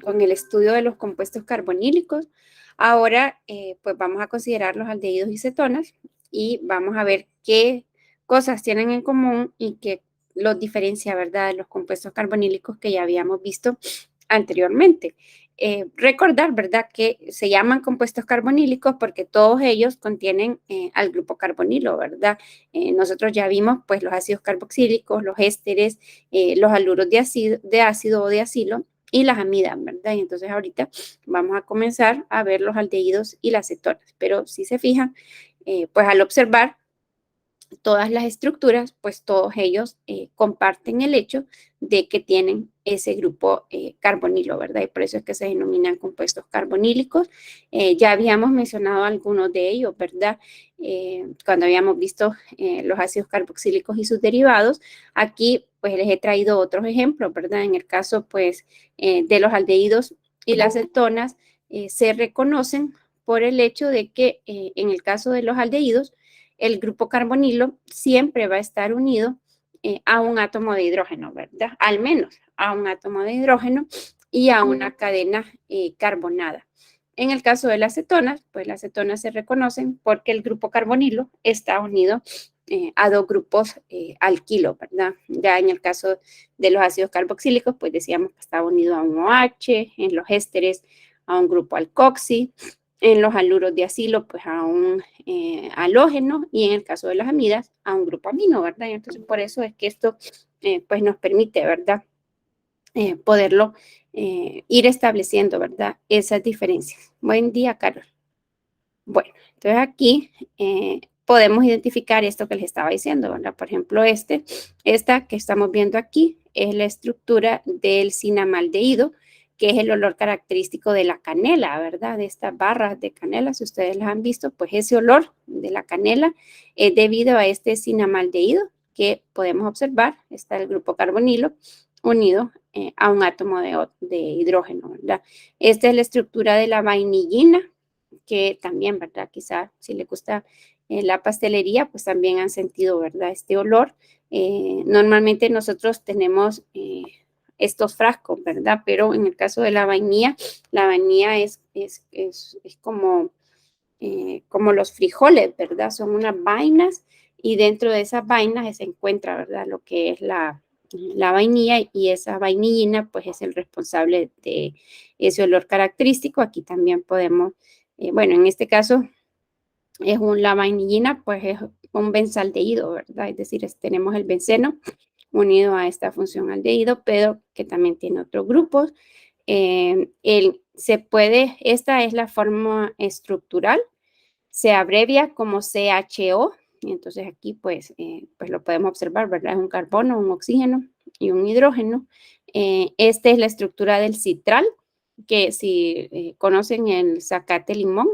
con el estudio de los compuestos carbonílicos. Ahora, pues vamos a considerar los aldehídos y cetonas y vamos a ver qué cosas tienen en común y qué los diferencia, ¿verdad?, de los compuestos carbonílicos que ya habíamos visto anteriormente. Recordar, ¿verdad?, que se llaman compuestos carbonílicos porque todos ellos contienen al grupo carbonilo, ¿verdad? Nosotros ya vimos, pues, los ácidos carboxílicos, los ésteres, los haluros de ácido o de acilo, y las amidas, ¿verdad? Y entonces ahorita vamos a comenzar a ver los aldehídos y las cetonas. Pero si se fijan, pues al observar todas las estructuras, pues todos ellos comparten el hecho de que tienen ese grupo carbonilo, ¿verdad? Y por eso es que se denominan compuestos carbonílicos. Ya habíamos mencionado algunos de ellos, ¿verdad? Cuando habíamos visto los ácidos carboxílicos y sus derivados. Aquí, pues les he traído otros ejemplos, ¿verdad? En el caso, pues, de los aldehídos y las cetonas, se reconocen por el hecho de que en el caso de los aldehídos, el grupo carbonilo siempre va a estar unido a un átomo de hidrógeno, ¿verdad? Al menos a un átomo de hidrógeno y a una cadena carbonada. En el caso de las cetonas, pues las cetonas se reconocen porque el grupo carbonilo está unido a dos grupos alquilo, ¿verdad? Ya en el caso de los ácidos carboxílicos, pues decíamos que está unido a un OH, en los ésteres a un grupo alcoxi, en los haluros de acilo, pues a un halógeno, y en el caso de las amidas, a un grupo amino, ¿verdad? Y entonces, por eso es que esto, pues nos permite, ¿verdad? Poderlo ir estableciendo, ¿verdad? Esas diferencias. Buen día, Carol. Bueno, entonces aquí podemos identificar esto que les estaba diciendo, ¿verdad? Por ejemplo, esta que estamos viendo aquí es la estructura del cinamaldehído, que es el olor característico de la canela, ¿verdad? De estas barras de canela, si ustedes las han visto, pues ese olor de la canela es debido a este cinamaldehído que podemos observar. Está el grupo carbonilo unido a un átomo de hidrógeno, ¿verdad? Esta es la estructura de la vainillina, que también, ¿verdad? Quizá si le gusta la pastelería, pues también han sentido, ¿verdad? Este olor. Normalmente nosotros tenemos estos frascos, ¿verdad? Pero en el caso de la vainilla es como los frijoles, ¿verdad? Son unas vainas y dentro de esas vainas se encuentra, ¿verdad? Lo que es la vainilla, y esa vainillina pues es el responsable de ese olor característico. Aquí también podemos, bueno, en este caso la vainillina pues es un benzaldehído, ¿verdad? Es decir, tenemos el benceno unido a esta función aldehído, pero que también tiene otros grupos. Esta es la forma estructural, se abrevia como CHO, y entonces aquí pues lo podemos observar, ¿verdad? Es un carbono, un oxígeno y un hidrógeno. Esta es la estructura del citral, que si conocen el zacate limón,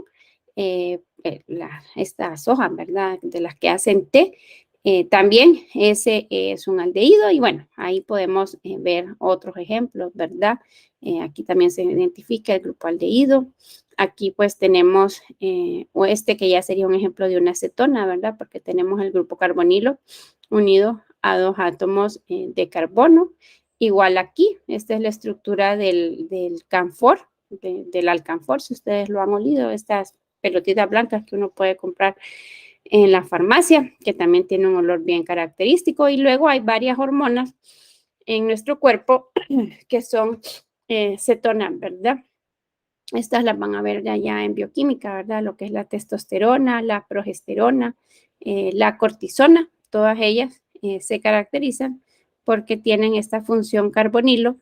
estas hojas, ¿verdad?, de las que hacen té, también ese es un aldehído, y bueno, ahí podemos ver otros ejemplos, ¿verdad? Aquí también se identifica el grupo aldehído. Aquí pues tenemos que ya sería un ejemplo de una cetona, ¿verdad? Porque tenemos el grupo carbonilo unido a dos átomos de carbono. Igual aquí, esta es la estructura del canfor, del alcanfor, si ustedes lo han olido, estas pelotitas blancas que uno puede comprar en la farmacia, que también tiene un olor bien característico. Y luego hay varias hormonas en nuestro cuerpo que son cetonas, ¿verdad? Estas las van a ver ya en bioquímica, ¿verdad? Lo que es la testosterona, la progesterona, la cortisona, todas ellas se caracterizan porque tienen esta función carbonilo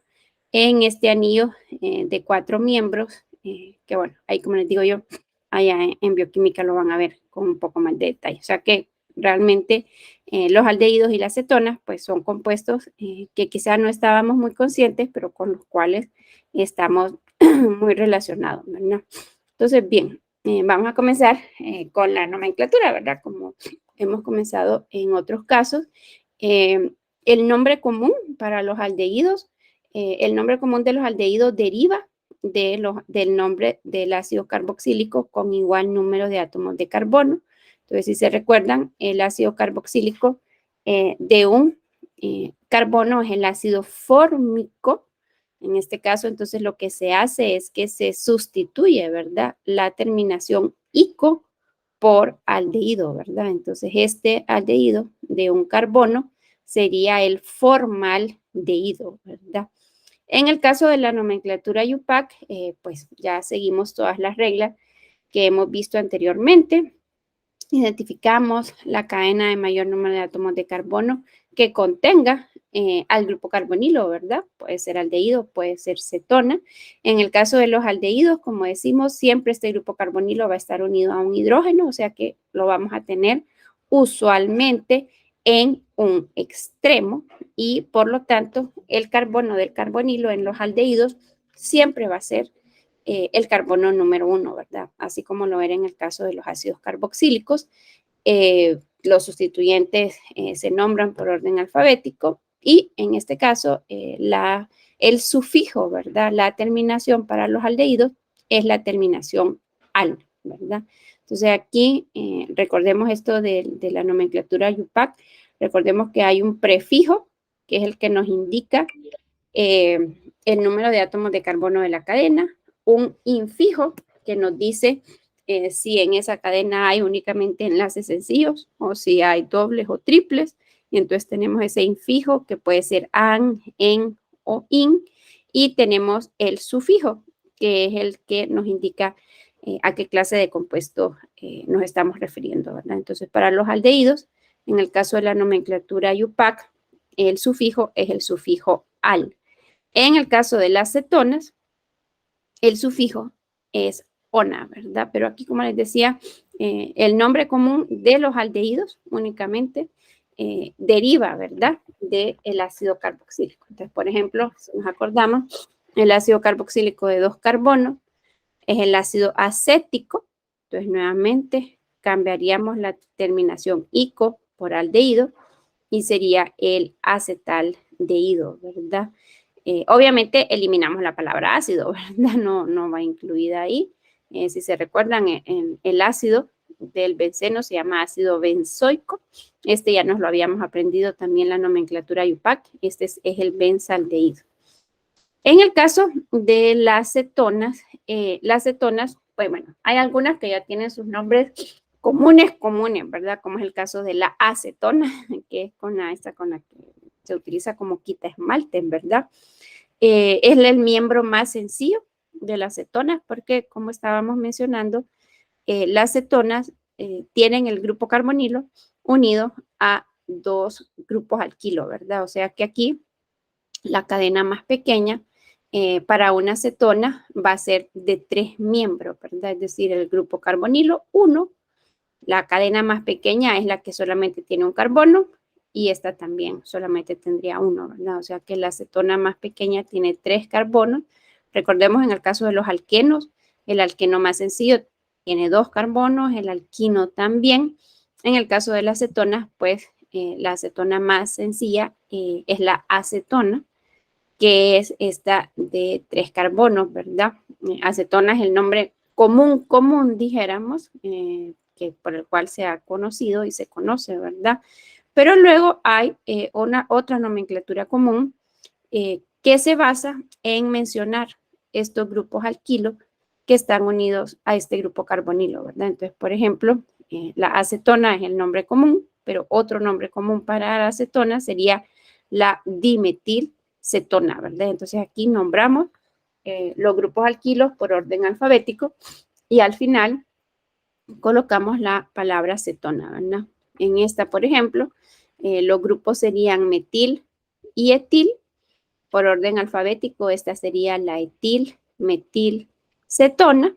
en este anillo de 4 miembros, que bueno, ahí como les digo yo, allá en bioquímica lo van a ver con un poco más de detalle. O sea que realmente los aldehídos y las cetonas pues son compuestos que quizás no estábamos muy conscientes, pero con los cuales estamos muy relacionados, ¿verdad? Entonces, bien, vamos a comenzar con la nomenclatura, ¿verdad? Como hemos comenzado en otros casos. El nombre común para los aldehídos, el nombre común de los aldehídos deriva del nombre del ácido carboxílico con igual número de átomos de carbono. Entonces, si se recuerdan, el ácido carboxílico de un carbono es el ácido fórmico, En este caso, entonces, lo que se hace es que se sustituye, ¿verdad? La terminación ico por aldehído, ¿verdad? Entonces, este aldehído de un carbono sería el formaldehído, ¿verdad? En el caso de la nomenclatura IUPAC, pues ya seguimos todas las reglas que hemos visto anteriormente. Identificamos la cadena de mayor número de átomos de carbono que contenga al grupo carbonilo, ¿verdad? Puede ser aldehído, puede ser cetona. En el caso de los aldehídos, como decimos, siempre este grupo carbonilo va a estar unido a un hidrógeno, o sea que lo vamos a tener usualmente en un extremo y por lo tanto el carbono del carbonilo en los aldehídos siempre va a ser el carbono número 1, ¿verdad? Así como lo era en el caso de los ácidos carboxílicos. Los sustituyentes se nombran por orden alfabético y en este caso el sufijo, ¿verdad? La terminación para los aldehídos es la terminación al, ¿verdad? Entonces aquí recordemos esto de la nomenclatura IUPAC, recordemos que hay un prefijo que es el que nos indica el número de átomos de carbono de la cadena, un infijo que nos dice si en esa cadena hay únicamente enlaces sencillos o si hay dobles o triples. Y entonces tenemos ese infijo que puede ser an, en o in. Y tenemos el sufijo, que es el que nos indica a qué clase de compuesto nos estamos refiriendo, ¿verdad? Entonces, para los aldehídos, en el caso de la nomenclatura IUPAC, el sufijo es el sufijo al. En el caso de las cetonas, el sufijo es ona, ¿verdad? Pero aquí, como les decía, el nombre común de los aldehídos únicamente deriva, ¿verdad? Del ácido carboxílico. Entonces, por ejemplo, si nos acordamos, el ácido carboxílico de 2 carbonos es el ácido acético. Entonces, nuevamente cambiaríamos la terminación ico por aldehído y sería el acetaldehído, ¿verdad? Obviamente eliminamos la palabra ácido, ¿verdad? No va incluida ahí. Si se recuerdan, en el ácido del benceno se llama ácido benzoico. Este ya nos lo habíamos aprendido también en la nomenclatura IUPAC. Este es el benzaldehído. En el caso de las cetonas, pues bueno, hay algunas que ya tienen sus nombres comunes, ¿verdad? Como es el caso de la acetona, que es con la que se utiliza como quita esmalte, ¿verdad? Es el miembro más sencillo de las cetonas porque, como estábamos mencionando, las cetonas tienen el grupo carbonilo unido a 2 grupos alquilo, ¿verdad? O sea que aquí la cadena más pequeña para una cetona va a ser de 3 miembros, ¿verdad? Es decir, el grupo carbonilo 1, la cadena más pequeña es la que solamente tiene un carbono y esta también solamente tendría 1, ¿verdad? O sea que la cetona más pequeña tiene 3 carbonos. Recordemos en el caso de los alquenos, el alqueno más sencillo tiene 2 carbonos, el alquino también. En el caso de las cetonas, pues la acetona más sencilla es la acetona, que es esta de 3 carbonos, ¿verdad? Acetona es el nombre común, dijéramos, que por el cual se ha conocido y se conoce, ¿verdad? Pero luego hay otra nomenclatura común que se basa en mencionar estos grupos alquilo que están unidos a este grupo carbonilo, ¿verdad? Entonces, por ejemplo, la acetona es el nombre común, pero otro nombre común para la acetona sería la dimetilcetona, ¿verdad? Entonces, aquí nombramos los grupos alquilos por orden alfabético y al final colocamos la palabra cetona, ¿verdad? En esta, por ejemplo, los grupos serían metil y etil. Por orden alfabético, esta sería la etilmetilcetona.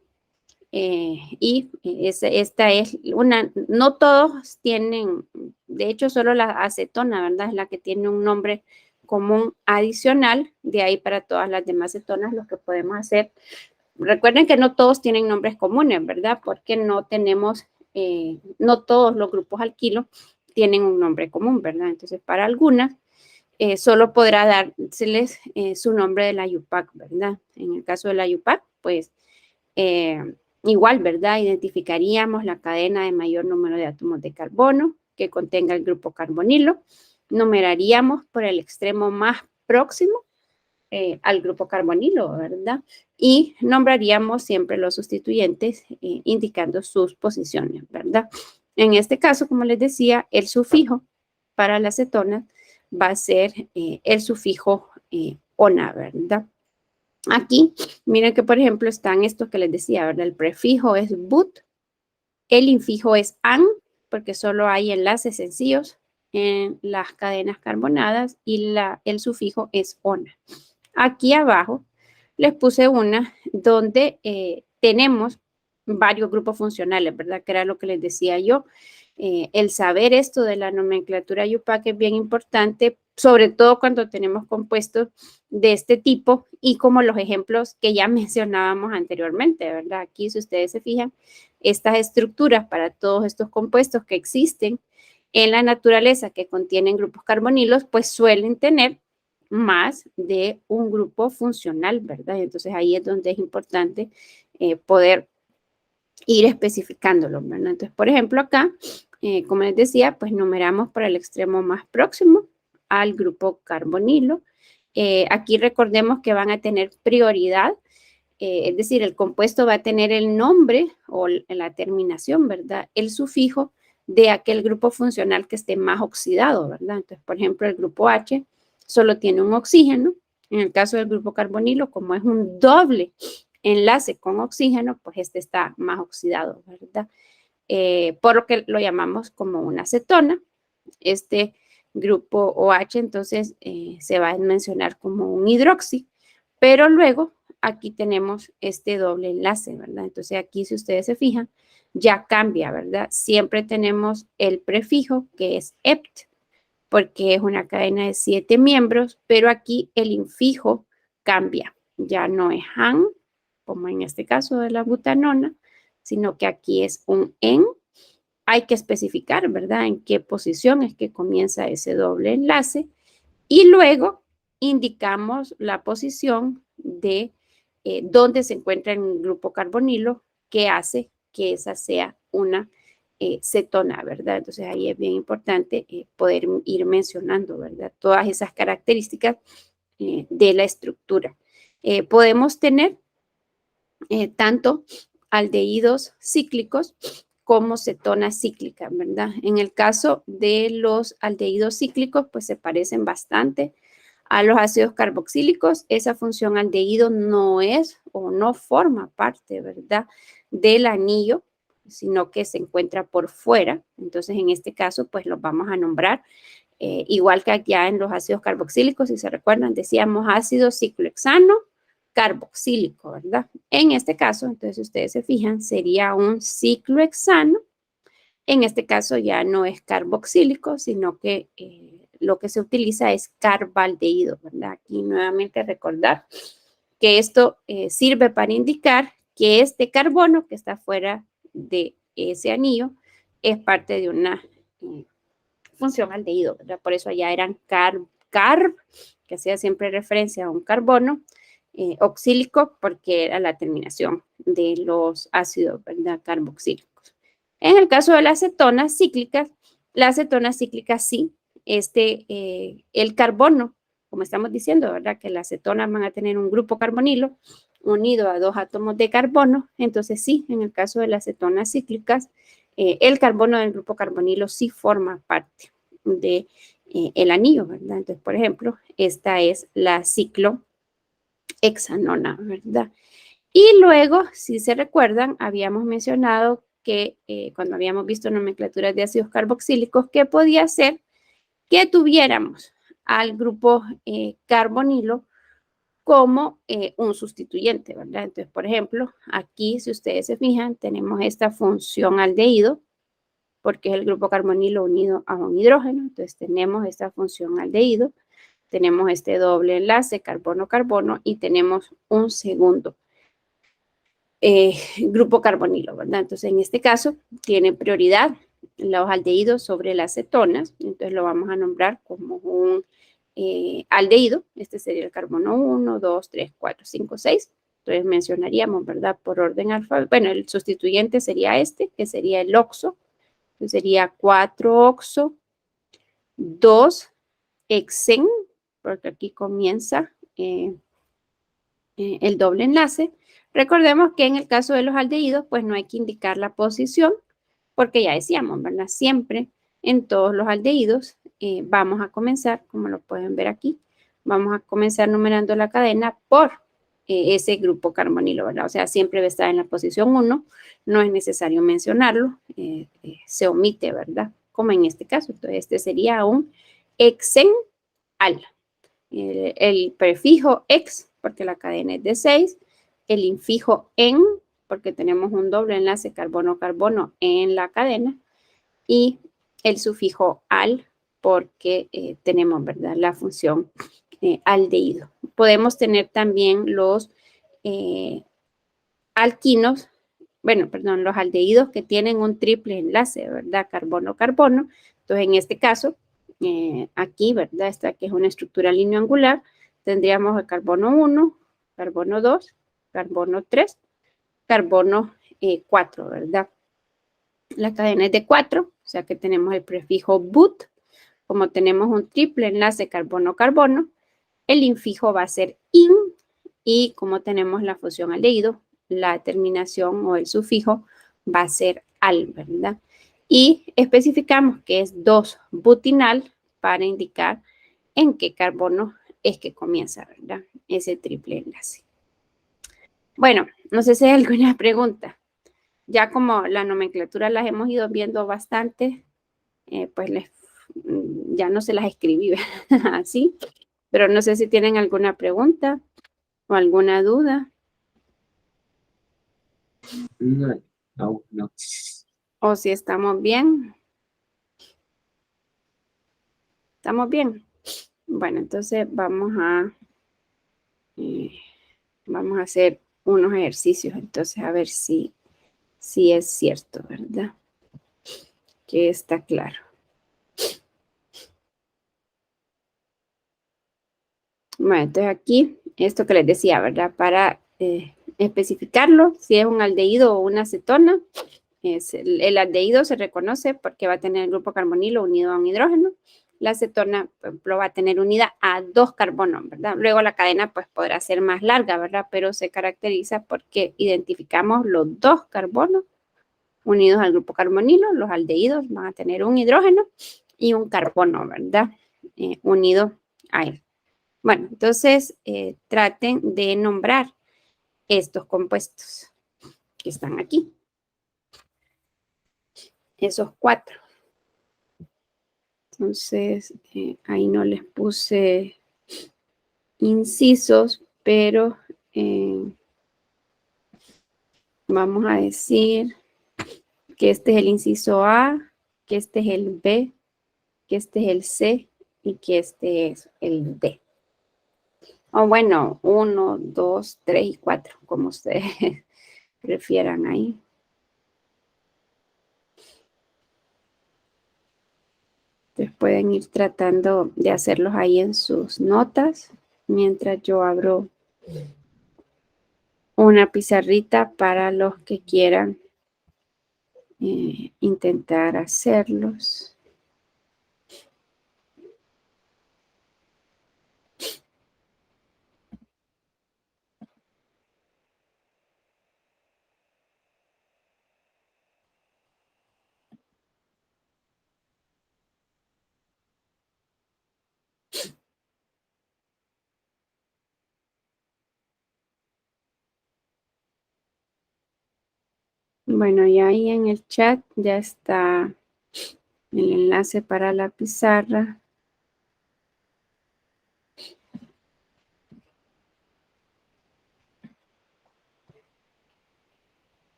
Y esta es una, no todos tienen, de hecho solo la acetona, ¿verdad? Es la que tiene un nombre común adicional, de ahí para todas las demás cetonas lo que podemos hacer. Recuerden que no todos tienen nombres comunes, ¿verdad? Porque no tenemos, no todos los grupos alquilo tienen un nombre común, ¿verdad? Entonces, para algunas, solo podrá dárseles su nombre de la IUPAC, ¿verdad? En el caso de la IUPAC, pues igual, ¿verdad? Identificaríamos la cadena de mayor número de átomos de carbono que contenga el grupo carbonilo, numeraríamos por el extremo más próximo al grupo carbonilo, ¿verdad? Y nombraríamos siempre los sustituyentes indicando sus posiciones, ¿verdad? En este caso, como les decía, el sufijo para la acetona va a ser el sufijo ona, ¿verdad? Aquí, miren que por ejemplo están estos que les decía, ¿verdad? El prefijo es but, el infijo es an, porque solo hay enlaces sencillos en las cadenas carbonadas y el sufijo es ona. Aquí abajo les puse una donde tenemos varios grupos funcionales, ¿verdad? Que era lo que les decía yo. El saber esto de la nomenclatura UPAC es bien importante, sobre todo cuando tenemos compuestos de este tipo y como los ejemplos que ya mencionábamos anteriormente, ¿verdad? Aquí, si ustedes se fijan, estas estructuras para todos estos compuestos que existen en la naturaleza que contienen grupos carbonilos, pues suelen tener más de un grupo funcional, ¿verdad? Entonces ahí es donde es importante poder ir especificándolo, ¿verdad? Entonces, por ejemplo, acá, como les decía, pues numeramos por el extremo más próximo al grupo carbonilo. Aquí recordemos que van a tener prioridad, es decir, el compuesto va a tener el nombre o la terminación, ¿verdad? El sufijo de aquel grupo funcional que esté más oxidado, ¿verdad? Entonces, por ejemplo, el grupo H solo tiene un oxígeno. En el caso del grupo carbonilo, como es un doble enlace con oxígeno, pues este está más oxidado, ¿verdad? Por lo que lo llamamos como una acetona. Este grupo OH entonces se va a mencionar como un hidroxi, pero luego aquí tenemos este doble enlace, ¿verdad? Entonces aquí si ustedes se fijan, ya cambia, ¿verdad? Siempre tenemos el prefijo que es ept, porque es una cadena de 7 miembros, pero aquí el infijo cambia. Ya no es han, como en este caso de la butanona, sino que aquí es un en. Hay que especificar, ¿verdad? En qué posición es que comienza ese doble enlace y luego indicamos la posición de dónde se encuentra en el grupo carbonilo que hace que esa sea una cetona, ¿verdad? Entonces ahí es bien importante poder ir mencionando, ¿verdad? Todas esas características de la estructura. Podemos tener tanto aldehídos cíclicos como cetonas cíclicas, ¿verdad? En el caso de los aldehídos cíclicos, pues se parecen bastante a los ácidos carboxílicos. Esa función aldehído no es o no forma parte, ¿verdad?, del anillo, sino que se encuentra por fuera. Entonces, en este caso, pues los vamos a nombrar igual que allá en los ácidos carboxílicos, si se recuerdan, decíamos ácido ciclohexano carboxílico, ¿verdad? En este caso, entonces, si ustedes se fijan, sería un ciclohexano. En este caso ya no es carboxílico, sino que lo que se utiliza es carbaldehído, ¿verdad? Aquí nuevamente recordar que esto sirve para indicar que este carbono que está fuera de ese anillo es parte de una función aldehído, ¿verdad? Por eso allá eran carb, que hacía siempre referencia a un carbono oxílico, porque era la terminación de los ácidos, ¿verdad?, carboxílicos. En el caso de las cetonas cíclicas sí, el carbono, como estamos diciendo, ¿verdad?, que las cetonas van a tener un grupo carbonilo unido a dos átomos de carbono, entonces sí, en el caso de las cetonas cíclicas, el carbono del grupo carbonilo sí forma parte de el anillo, ¿verdad? Entonces, por ejemplo, esta es la ciclohexanona, ¿verdad? Y luego, si se recuerdan, habíamos mencionado que cuando habíamos visto nomenclaturas de ácidos carboxílicos, que podía ser que tuviéramos al grupo carbonilo como un sustituyente, ¿verdad? Entonces, por ejemplo, aquí, si ustedes se fijan, tenemos esta función aldehído, porque es el grupo carbonilo unido a un hidrógeno. Entonces, tenemos esta función aldehído, tenemos este doble enlace carbono-carbono y tenemos un segundo grupo carbonilo, ¿verdad? Entonces, en este caso, tiene prioridad los aldehídos sobre las cetonas, entonces lo vamos a nombrar como un aldehído. Este sería el carbono 1, 2, 3, 4, 5, 6. Entonces mencionaríamos, ¿verdad?, por orden alfabético. Bueno, el sustituyente sería este, que sería el oxo. Entonces sería 4-oxo, 2-hexen, porque aquí comienza el doble enlace. Recordemos que en el caso de los aldehídos, pues no hay que indicar la posición, porque ya decíamos, ¿verdad? Siempre en todos los aldehídos vamos a comenzar, como lo pueden ver aquí, vamos a comenzar numerando la cadena por ese grupo carbonilo, ¿verdad? O sea, siempre va a estar en la posición 1, no es necesario mencionarlo, se omite, ¿verdad? Como en este caso, entonces este sería un hexenal. El prefijo ex, porque la cadena es de 6, el infijo en, porque tenemos un doble enlace carbono-carbono en la cadena, y el sufijo al, porque tenemos, ¿verdad?, la función aldehído. Podemos tener también los alquinos, bueno, perdón, los aldehídos que tienen un triple enlace, ¿verdad? Carbono-carbono. Entonces, en este caso, aquí, ¿verdad? Esta que es una estructura lineoangular, tendríamos el carbono 1, carbono 2, carbono 3, carbono 4, ¿verdad? La cadena es de 4, o sea que tenemos el prefijo but. Como tenemos un triple enlace carbono-carbono, el infijo va a ser in, y como tenemos la fusión aldehído, la terminación o el sufijo va a ser al, ¿verdad? Y especificamos que es 2-butinal para indicar en qué carbono es que comienza, ¿verdad? Ese triple enlace. Bueno, no sé si hay alguna pregunta. Ya como la nomenclatura las hemos ido viendo bastante, pues ya no se las escribí así, pero no sé si tienen alguna pregunta o alguna duda. No, no, no. O si estamos bien. ¿Estamos bien? Bueno, entonces eh, vamos a hacer unos ejercicios, entonces a ver si es cierto, ¿verdad? Que está claro. Bueno, entonces aquí, esto que les decía, ¿verdad? Para especificarlo, si es un aldehído o una acetona, el aldehído se reconoce porque va a tener el grupo carbonilo unido a un hidrógeno. La acetona, por ejemplo, va a tener unida a 2 carbonos, ¿verdad? Luego la cadena pues podrá ser más larga, ¿verdad? Pero se caracteriza porque identificamos los 2 carbonos unidos al grupo carbonilo. Los aldehídos van a tener un hidrógeno y un carbono, ¿verdad? Unido a él. Bueno, entonces traten de nombrar estos compuestos que están aquí. Esos 4. Entonces, ahí no les puse incisos, pero vamos a decir que este es el inciso A, que este es el B, que este es el C y que este es el D. O bueno, 1, 2, 3 y 4, como ustedes prefieran ahí. Entonces pueden ir tratando de hacerlos ahí en sus notas, mientras yo abro una pizarrita para los que quieran intentar hacerlos. Bueno, y ahí en el chat ya está el enlace para la pizarra.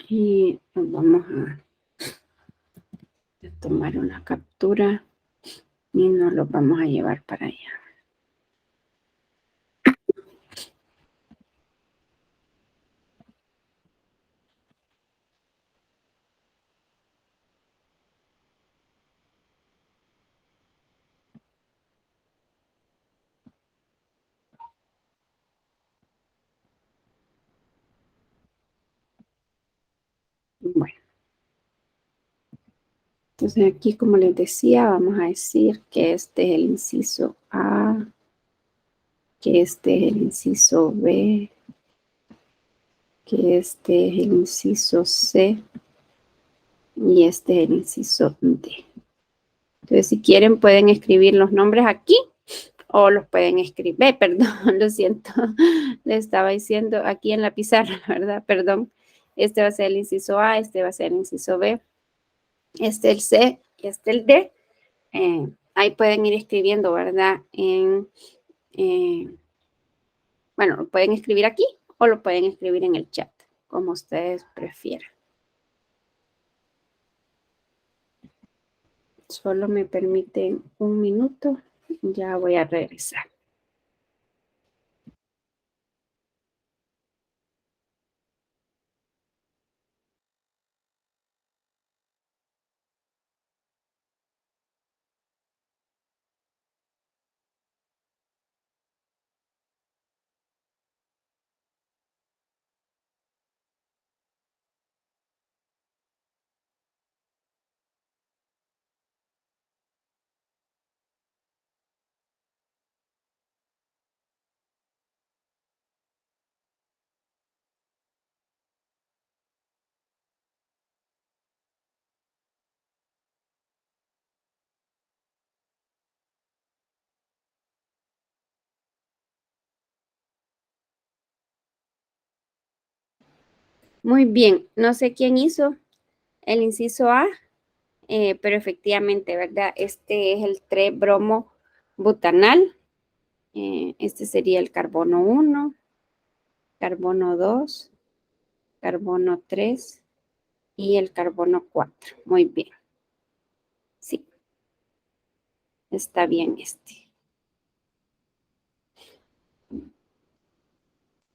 Y vamos a tomar una captura y nos lo vamos a llevar para allá. Bueno, entonces aquí, como les decía, vamos a decir que este es el inciso A, que este es el inciso B, que este es el inciso C y este es el inciso D. Entonces, si quieren, pueden escribir los nombres aquí o los pueden escribir, perdón, lo siento, le estaba diciendo aquí en la pizarra, ¿verdad? Perdón, este va a ser el inciso A, este va a ser el inciso B, este el C y este el D. Ahí pueden ir escribiendo, ¿verdad? Bueno, lo pueden escribir aquí o lo pueden escribir en el chat, como ustedes prefieran. Solo me permiten un minuto, ya voy a regresar. Muy bien, no sé quién hizo el inciso A, pero efectivamente, ¿verdad? Este es el 3-bromo butanal. Este sería el carbono 1, carbono 2, carbono 3 y el carbono 4. Muy bien. Sí, está bien este.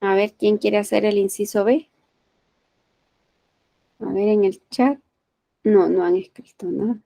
A ver, ¿quién quiere hacer el inciso B? A ver en el chat. No, no han escrito nada.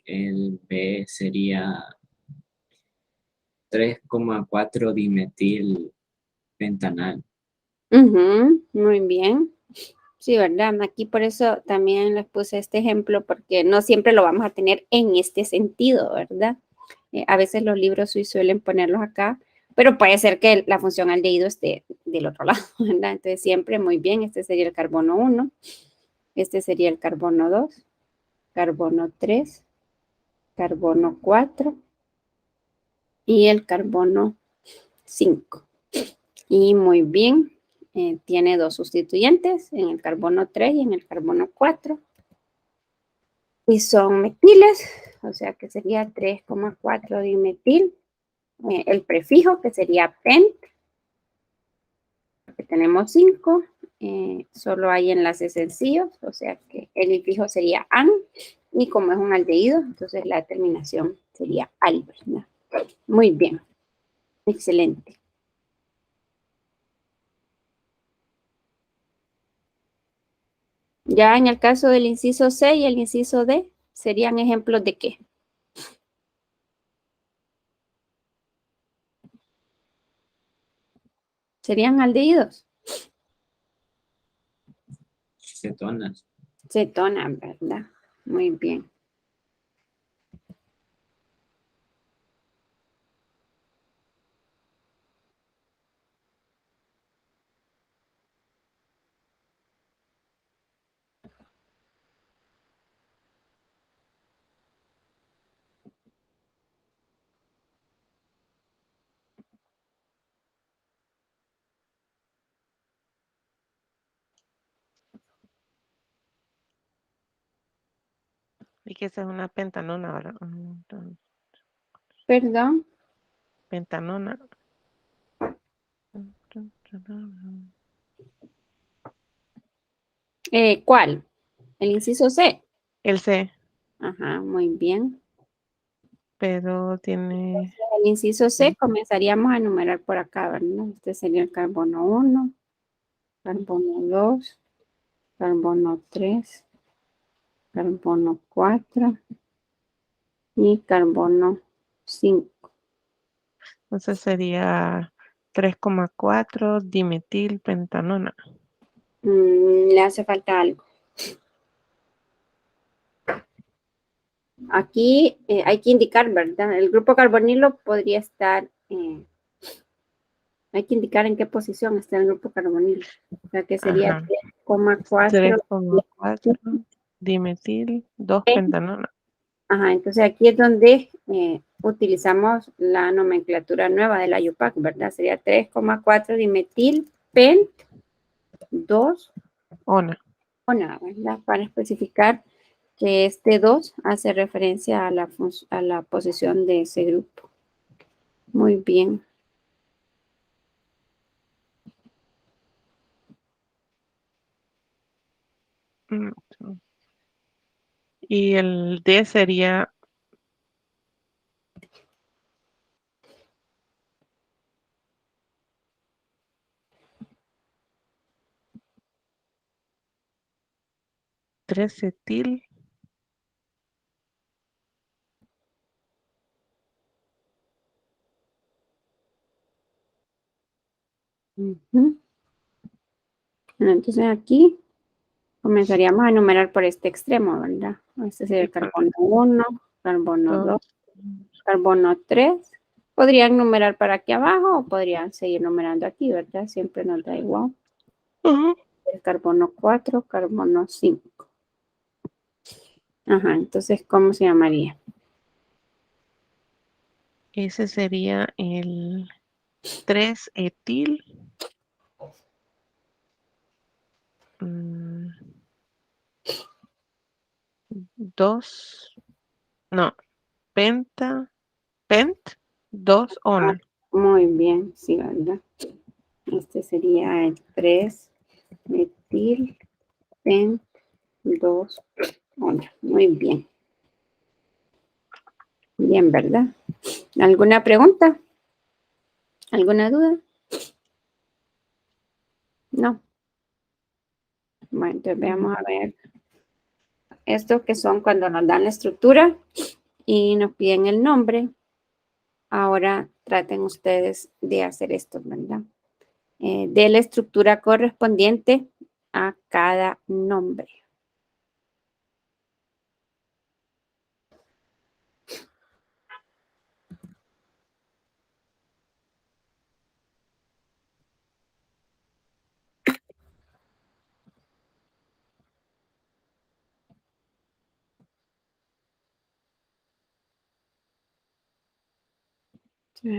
El B sería 3,4 dimetil pentanal. Muy bien. Sí, ¿verdad? Aquí por eso también les puse este ejemplo, porque no siempre lo vamos a tener en este sentido, ¿verdad? A veces los libros sí suelen ponerlos acá, pero puede ser que la función aldehído esté del otro lado, ¿verdad? Entonces siempre muy bien, este sería el carbono 1, este sería el carbono 2, carbono 3, carbono 4 y el carbono 5. Y muy bien, tiene dos sustituyentes en el carbono 3 y en el carbono 4. Y son metiles, o sea que sería 3,4 dimetil. El prefijo que sería pen, que tenemos 5. Solo hay enlaces sencillos, o sea que el prefijo sería an. Y como es un aldehído, entonces la terminación sería al, ¿verdad? Muy bien, excelente. Ya en el caso del inciso C y el inciso D, ¿serían ejemplos de qué? ¿Serían aldehídos? Cetonas. Cetonas, ¿verdad? Muy bien. Y que esa es una pentanona, ¿verdad? Perdón. Pentanona. ¿Cuál? El inciso C. El C. Ajá, muy bien. pero tiene El inciso C comenzaríamos a enumerar por acá, ¿verdad? Este sería el carbono 1, carbono 2, carbono 3, carbono 4 y carbono 5. entonces sería 3,4 dimetilpentanona. Le hace falta algo. Aquí hay que indicar, ¿verdad? El grupo carbonilo podría estar, hay que indicar en qué posición está el grupo carbonilo. O sea que sería Ajá. 3,4. 3,4 dimetil 2 pentanona. Ajá, entonces aquí es donde utilizamos la nomenclatura nueva de la IUPAC, ¿verdad? Sería 3,4 dimetil pent 2 Ona. ona, ¿verdad? Para especificar que este 2 hace referencia a la posición de ese grupo. Muy bien. Mm, Y el D sería 3-etil. Ujú. Bueno, entonces aquí comenzaríamos a enumerar por este extremo, ¿verdad? Este sería Sí, el carbono 1, carbono 2, correcto. carbono 3. Podrían numerar para aquí abajo o podrían seguir numerando aquí, ¿verdad? Siempre nos da igual. Ujú. El carbono 4, carbono 5. Ajá, entonces, ¿cómo se llamaría? Ese sería el 3-etil. 2, no, pent 2 Ah, ona. muy bien, sí, ¿verdad? Este sería el 3 metil pen 2 ona. Muy bien. Bien, ¿verdad? ¿Alguna pregunta? ¿Alguna duda? No. Bueno, entonces veamos a ver estos que son cuando nos dan la estructura y nos piden el nombre. Ahora traten ustedes de hacer esto, ¿verdad? De la estructura correspondiente a cada nombre.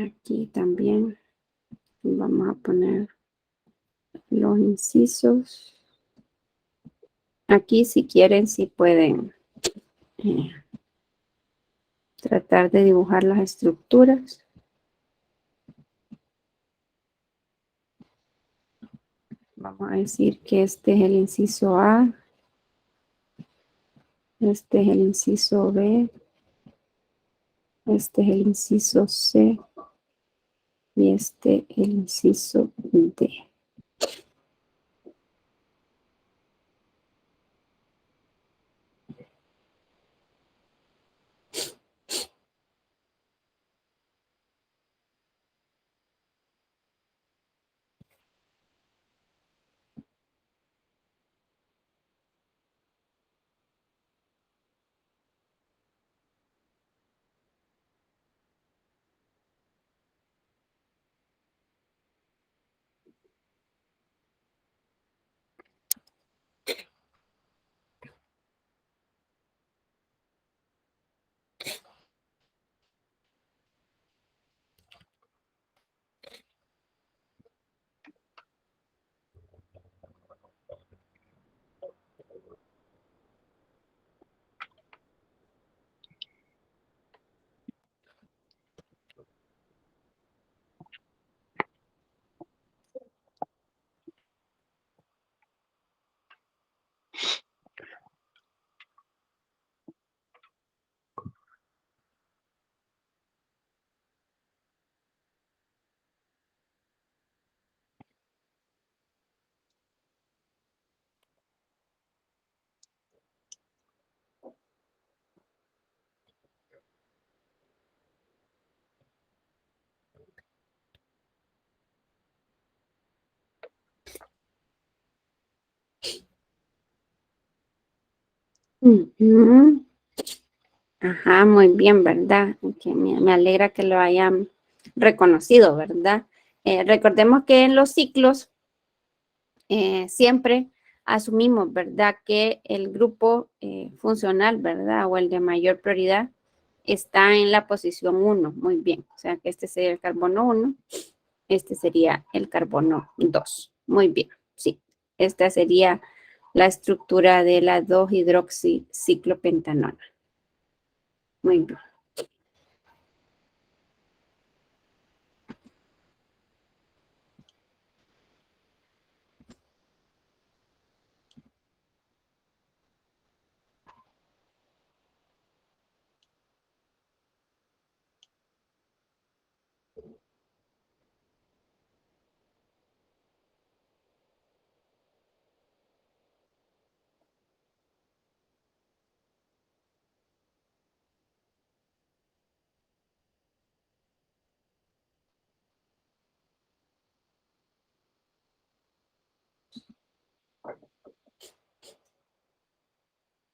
Aquí también vamos a poner los incisos. Aquí si quieren, si pueden eh, tratar de dibujar las estructuras. Vamos a decir que este es el inciso A, este es el inciso B, este es el inciso C y este el inciso D. Ujú. Ajá, muy bien, ¿verdad? Que me alegra que lo hayan reconocido, ¿verdad? Recordemos que en los ciclos siempre asumimos, ¿verdad? Que el grupo funcional, ¿verdad? O el de mayor prioridad está en la posición 1, muy bien. O sea que este sería el carbono 1, este sería el carbono 2. Muy bien, sí. Esta sería la estructura de la 2-hidroxiciclopentanona. Muy bien.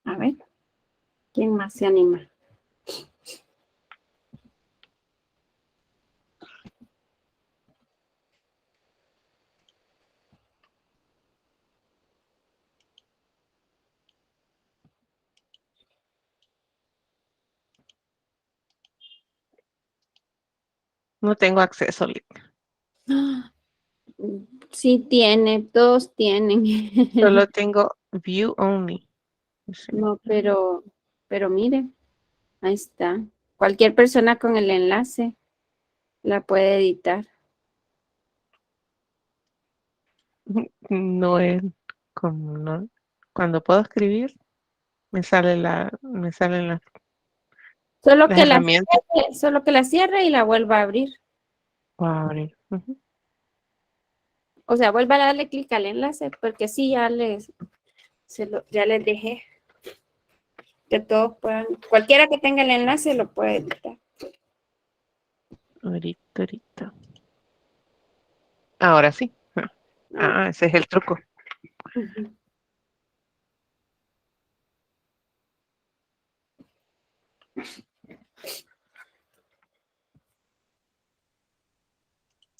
A ver, ¿quién más se anima? No tengo acceso, Lick. Sí tiene, todos tienen. Solo tengo view only. Sí. No, pero mire, ahí está. Cualquier persona con el enlace la puede editar. No es como no. Cuando puedo escribir, me salen Solo las que la herramientas. cierre, solo que la cierre y la vuelva a abrir. Voy a abrir. Ujú. O sea, vuelva a darle clic al enlace, porque sí, ya les dejé que todos puedan, cualquiera que tenga el enlace lo puede editar. Ahorita. Ahora sí. Ah, ok. Ese es el truco. Ujú.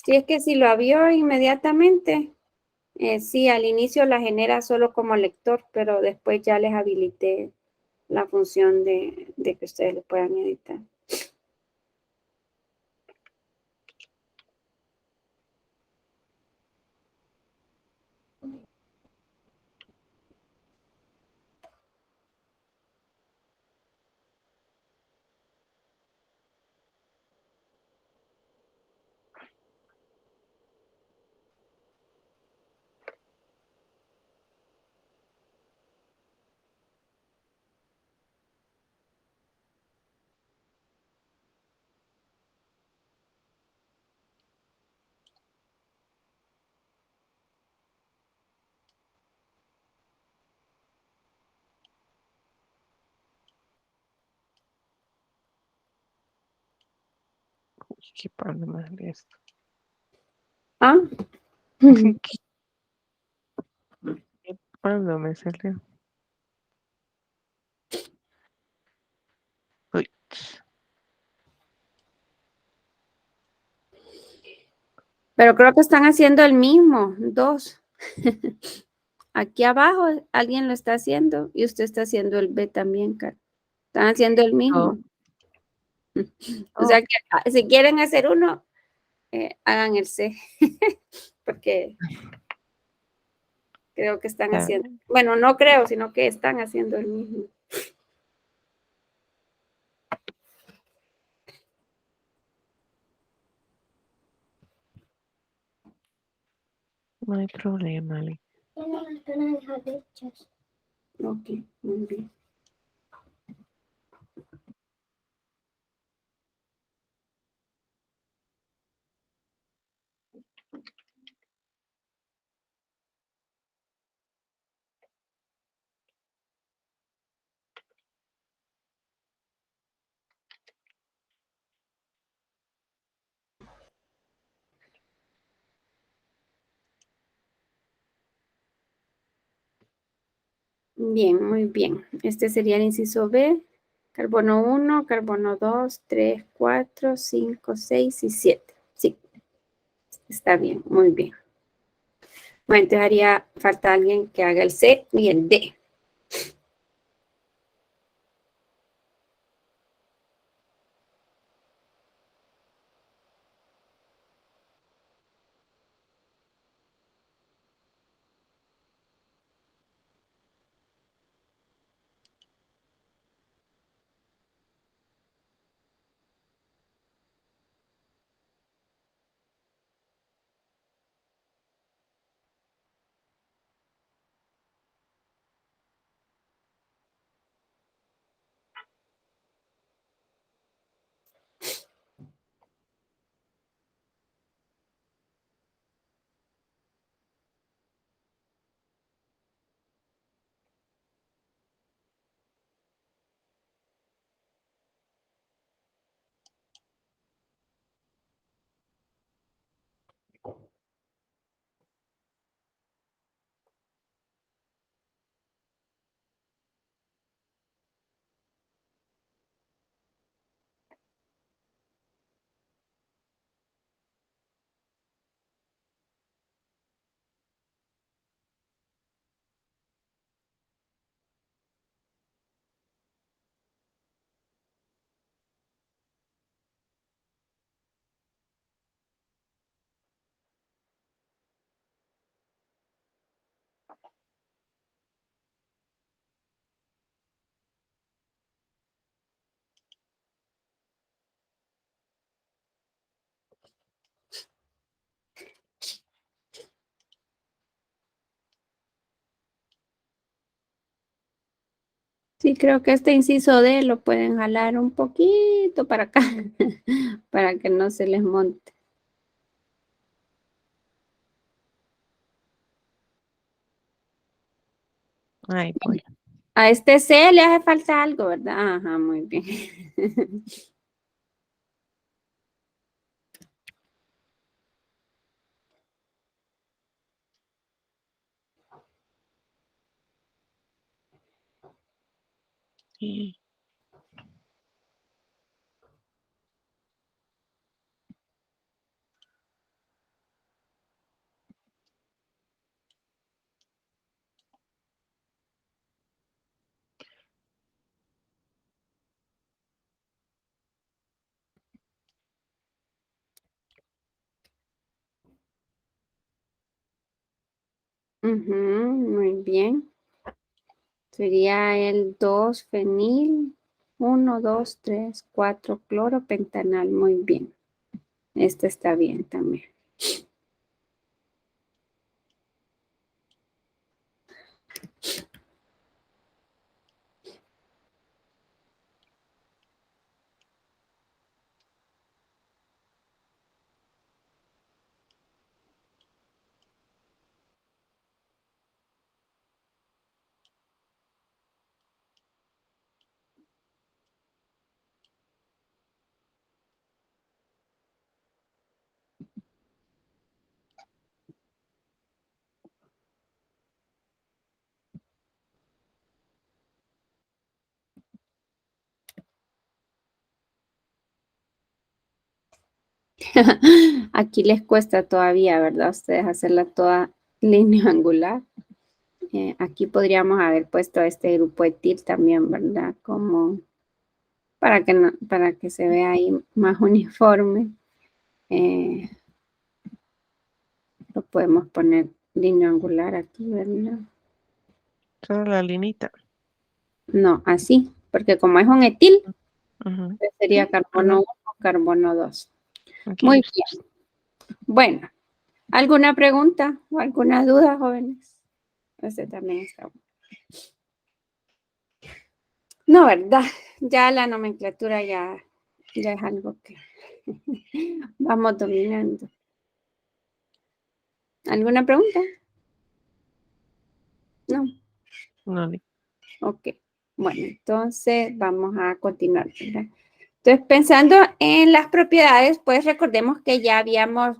Sí, es que si lo abrió inmediatamente, sí, al inicio la genera solo como lector, pero después ya les habilité la función de que ustedes lo puedan editar. ¿Qué problema es esto? Ah, ¿Cuándo me salió? Uy. pero creo que están haciendo el mismo, dos. Aquí abajo alguien lo está haciendo y usted está haciendo el B también, Carlos. Están haciendo el Oh, mismo. O oh, sea que si quieren hacer uno, hagan el C, porque creo que están ya, haciendo, bueno, no creo, sino que están haciendo el mismo. no hay problema, Lick. Ok, muy bien. Bien, muy bien. Este sería el inciso B. Carbono 1, carbono 2, 3, 4, 5, 6 y 7. Sí, está bien, muy bien. Bueno, entonces haría falta alguien que haga el C y el D. Sí, creo que este inciso D lo pueden jalar un poquito para acá, para que no se les monte. Ahí voy. A este C le hace falta algo, ¿verdad? Ajá, muy bien. Sí. Ujú, muy bien. Sería el 2-fenil, 1, 2, 3, 4, cloropentanal. Muy bien. Este está bien también. Aquí les cuesta todavía, ¿verdad? A ustedes hacerla toda línea angular. Aquí podríamos haber puesto este grupo etil también, ¿verdad? Como para que, para que se vea ahí más uniforme. Lo podemos poner línea angular aquí, ¿verdad? Solo la linita. No, así, porque como es un etil, Ujú. sería Sí, carbono 1, carbono 2. aquí Muy está. bien. Bueno, ¿alguna pregunta o alguna duda, jóvenes? Este también está bueno. No, ¿verdad? Ya la nomenclatura ya es algo que vamos dominando. ¿Alguna pregunta? No. No, Ok. Bueno, entonces vamos a continuar, ¿verdad? Entonces, pensando en las propiedades, pues recordemos que ya habíamos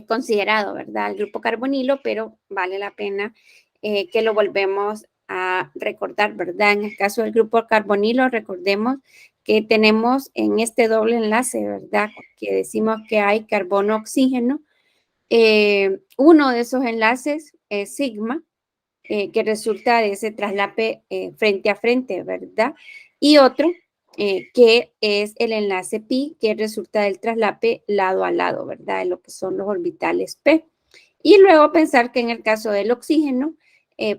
considerado, ¿verdad? El grupo carbonilo, pero vale la pena que lo volvemos a recordar, ¿verdad? En el caso del grupo carbonilo, recordemos que tenemos en este doble enlace, ¿verdad? Que decimos que hay carbono-oxígeno. Uno de esos enlaces es sigma, que resulta de ese traslape frente a frente, ¿verdad? Y otro que es el enlace pi, que resulta del traslape lado a lado, ¿verdad? De lo que son los orbitales p. Y luego pensar que en el caso del oxígeno,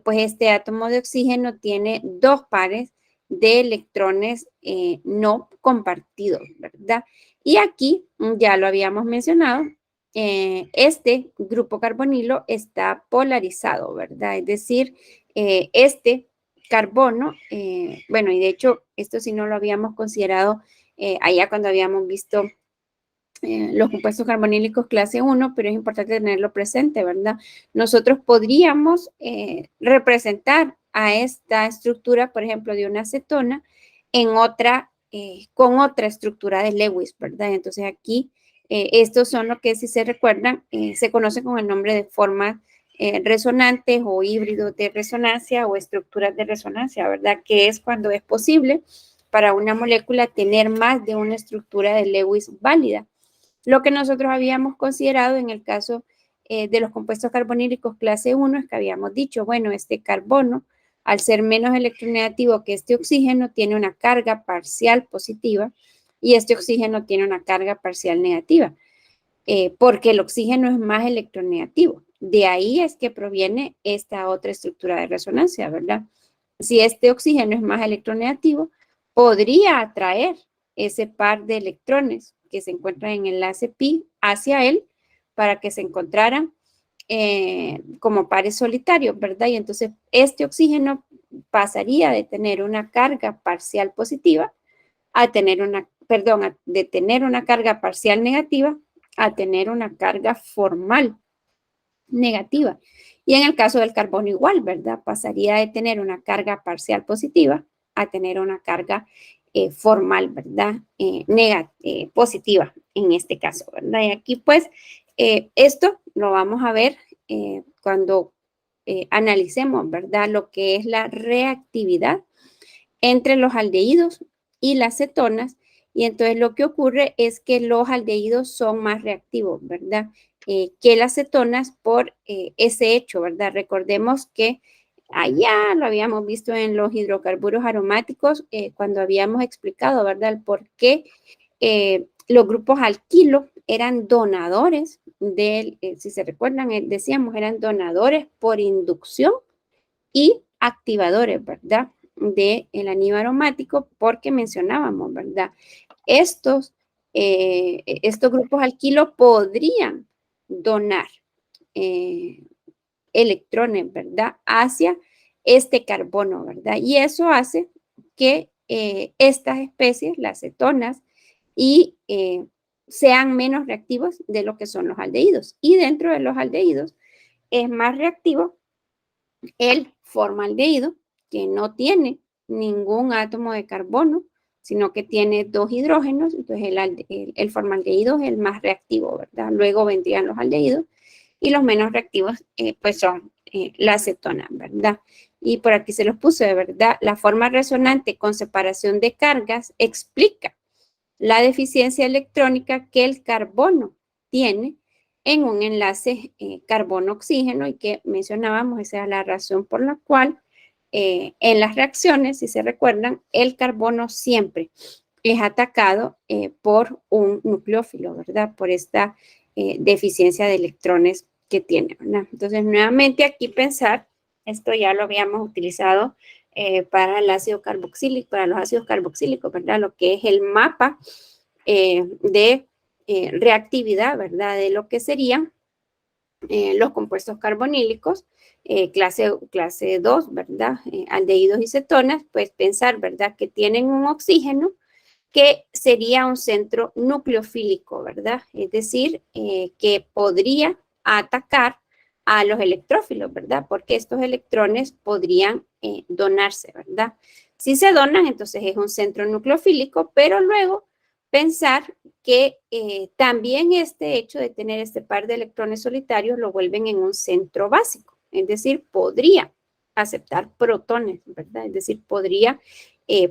pues este átomo de oxígeno tiene dos pares de electrones no compartidos, ¿verdad? Y aquí, ya lo habíamos mencionado, este grupo carbonilo está polarizado, ¿verdad? Es decir, este carbono, bueno, y de hecho, esto sí no lo habíamos considerado allá cuando habíamos visto los compuestos carbonílicos clase 1, pero es importante tenerlo presente, ¿verdad? Nosotros podríamos representar a esta estructura, por ejemplo, de una acetona en otra, con otra estructura de Lewis, ¿verdad? Entonces aquí, estos son lo que, si se recuerdan, se conoce con el nombre de formas resonantes o híbridos de resonancia o estructuras de resonancia, ¿verdad? Que es cuando es posible para una molécula tener más de una estructura de Lewis válida. Lo que nosotros habíamos considerado en el caso de los compuestos carbonílicos clase 1 es que habíamos dicho, bueno, este carbono, al ser menos electronegativo que este oxígeno, tiene una carga parcial positiva y este oxígeno tiene una carga parcial negativa, porque el oxígeno es más electronegativo. De ahí es que proviene esta otra estructura de resonancia, ¿verdad? Si este oxígeno es más electronegativo, podría atraer ese par de electrones que se encuentran en el enlace pi hacia él para que se encontraran como pares solitarios, ¿verdad? Y entonces este oxígeno pasaría de tener una carga parcial positiva a tener una, perdón, de tener una carga parcial negativa a tener una carga formal negativa. Y en el caso del carbono igual, ¿verdad? Pasaría de tener una carga parcial positiva a tener una carga formal, ¿verdad? Positiva en este caso, ¿verdad? Y aquí pues esto lo vamos a ver cuando analicemos, ¿verdad? Lo que es la reactividad entre los aldehídos y las cetonas. Y entonces lo que ocurre es que los aldehídos son más reactivos, ¿verdad? Que las cetonas por ese hecho, ¿verdad? Recordemos que allá lo habíamos visto en los hidrocarburos aromáticos cuando habíamos explicado, ¿verdad? El por qué los grupos alquilo eran donadores del, si se recuerdan, decíamos, eran donadores por inducción y activadores, ¿verdad? Del anillo aromático, porque mencionábamos, ¿verdad? Estos grupos alquilo podrían donar electrones, ¿verdad? Hacia este carbono, ¿verdad? Y eso hace que estas especies, las cetonas, y sean menos reactivos de lo que son los aldehídos. Y dentro de los aldehídos es más reactivo el formaldehído, que no tiene ningún átomo de carbono, sino que tiene dos hidrógenos. Entonces el formaldehído es el más reactivo, ¿verdad? Luego vendrían los aldehídos y los menos reactivos pues son la acetona, ¿verdad? Y por aquí se los puse, de verdad, la forma resonante con separación de cargas explica la deficiencia electrónica que el carbono tiene en un enlace carbono-oxígeno y que mencionábamos, esa es la razón por la cual en las reacciones, si se recuerdan, el carbono siempre es atacado por un nucleófilo, ¿verdad? Por esta deficiencia de electrones que tiene, ¿verdad? Entonces, nuevamente aquí pensar, esto ya lo habíamos utilizado para el ácido carboxílico, para los ácidos carboxílicos, ¿verdad? Lo que es el mapa de reactividad, ¿verdad? De lo que serían los compuestos carbonílicos, clase 2, ¿verdad? Aldehídos y cetonas, pues pensar, ¿verdad? Que tienen un oxígeno que sería un centro nucleofílico, ¿verdad? Es decir, que podría atacar a los electrófilos, ¿verdad? Porque estos electrones podrían donarse, ¿verdad? Si se donan, entonces es un centro nucleofílico, pero luego pensar que también este hecho de tener este par de electrones solitarios lo vuelven en un centro básico, es decir, podría aceptar protones, ¿verdad? Es decir, podría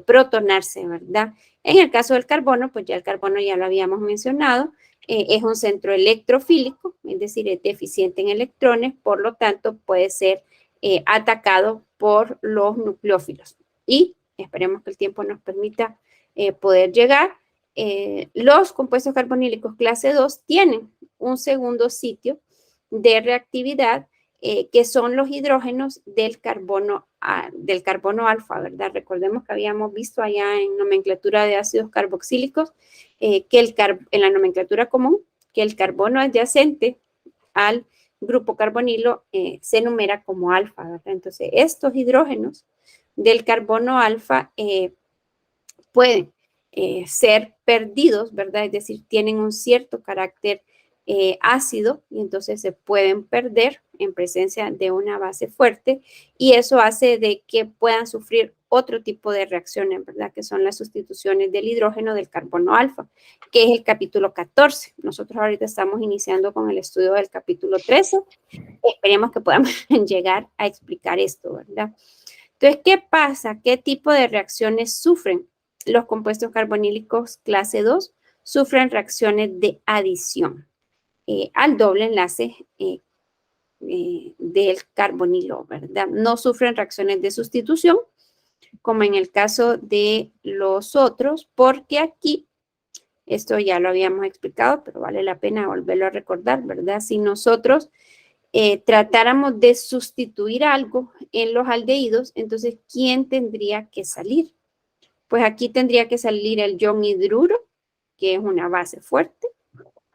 protonarse, ¿verdad? En el caso del carbono, pues ya el carbono ya lo habíamos mencionado, es un centro electrofílico, es decir, es deficiente en electrones, por lo tanto puede ser atacado por los nucleófilos. Y esperemos que el tiempo nos permita poder llegar. Los compuestos carbonílicos clase 2 tienen un segundo sitio de reactividad que son los hidrógenos del carbono alfa, ¿verdad? Recordemos que habíamos visto allá en nomenclatura de ácidos carboxílicos en la nomenclatura común que el carbono adyacente al grupo carbonilo se numera como alfa, ¿verdad? Entonces, estos hidrógenos del carbono alfa pueden ser perdidos, ¿verdad? Es decir, tienen un cierto carácter ácido y entonces se pueden perder en presencia de una base fuerte y eso hace de que puedan sufrir otro tipo de reacciones, ¿verdad? Que son las sustituciones del hidrógeno del carbono alfa, que es el capítulo 14. Nosotros ahorita estamos iniciando con el estudio del capítulo 13. Esperemos que podamos llegar a explicar esto, ¿verdad? Entonces, ¿qué pasa? ¿Qué tipo de reacciones sufren los compuestos carbonílicos clase 2? Sufren reacciones de adición al doble enlace del carbonilo, ¿verdad? No sufren reacciones de sustitución, como en el caso de los otros, porque aquí, esto ya lo habíamos explicado, pero vale la pena volverlo a recordar, ¿verdad? Si nosotros tratáramos de sustituir algo en los aldehídos, entonces, ¿quién tendría que salir? Pues aquí tendría que salir el ion hidruro, que es una base fuerte,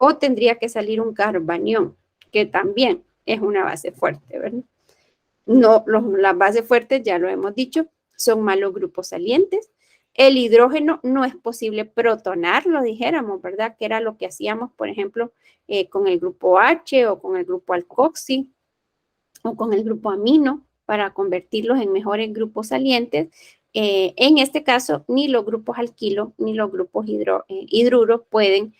o tendría que salir un carbanión, que también es una base fuerte, ¿verdad? No, las bases fuertes, ya lo hemos dicho, son malos grupos salientes. El hidrógeno no es posible protonarlo, dijéramos, ¿verdad? Que era lo que hacíamos, por ejemplo, con el grupo H o con el grupo alcoxi o con el grupo amino para convertirlos en mejores grupos salientes. En este caso, ni los grupos alquilo ni los grupos hidruros pueden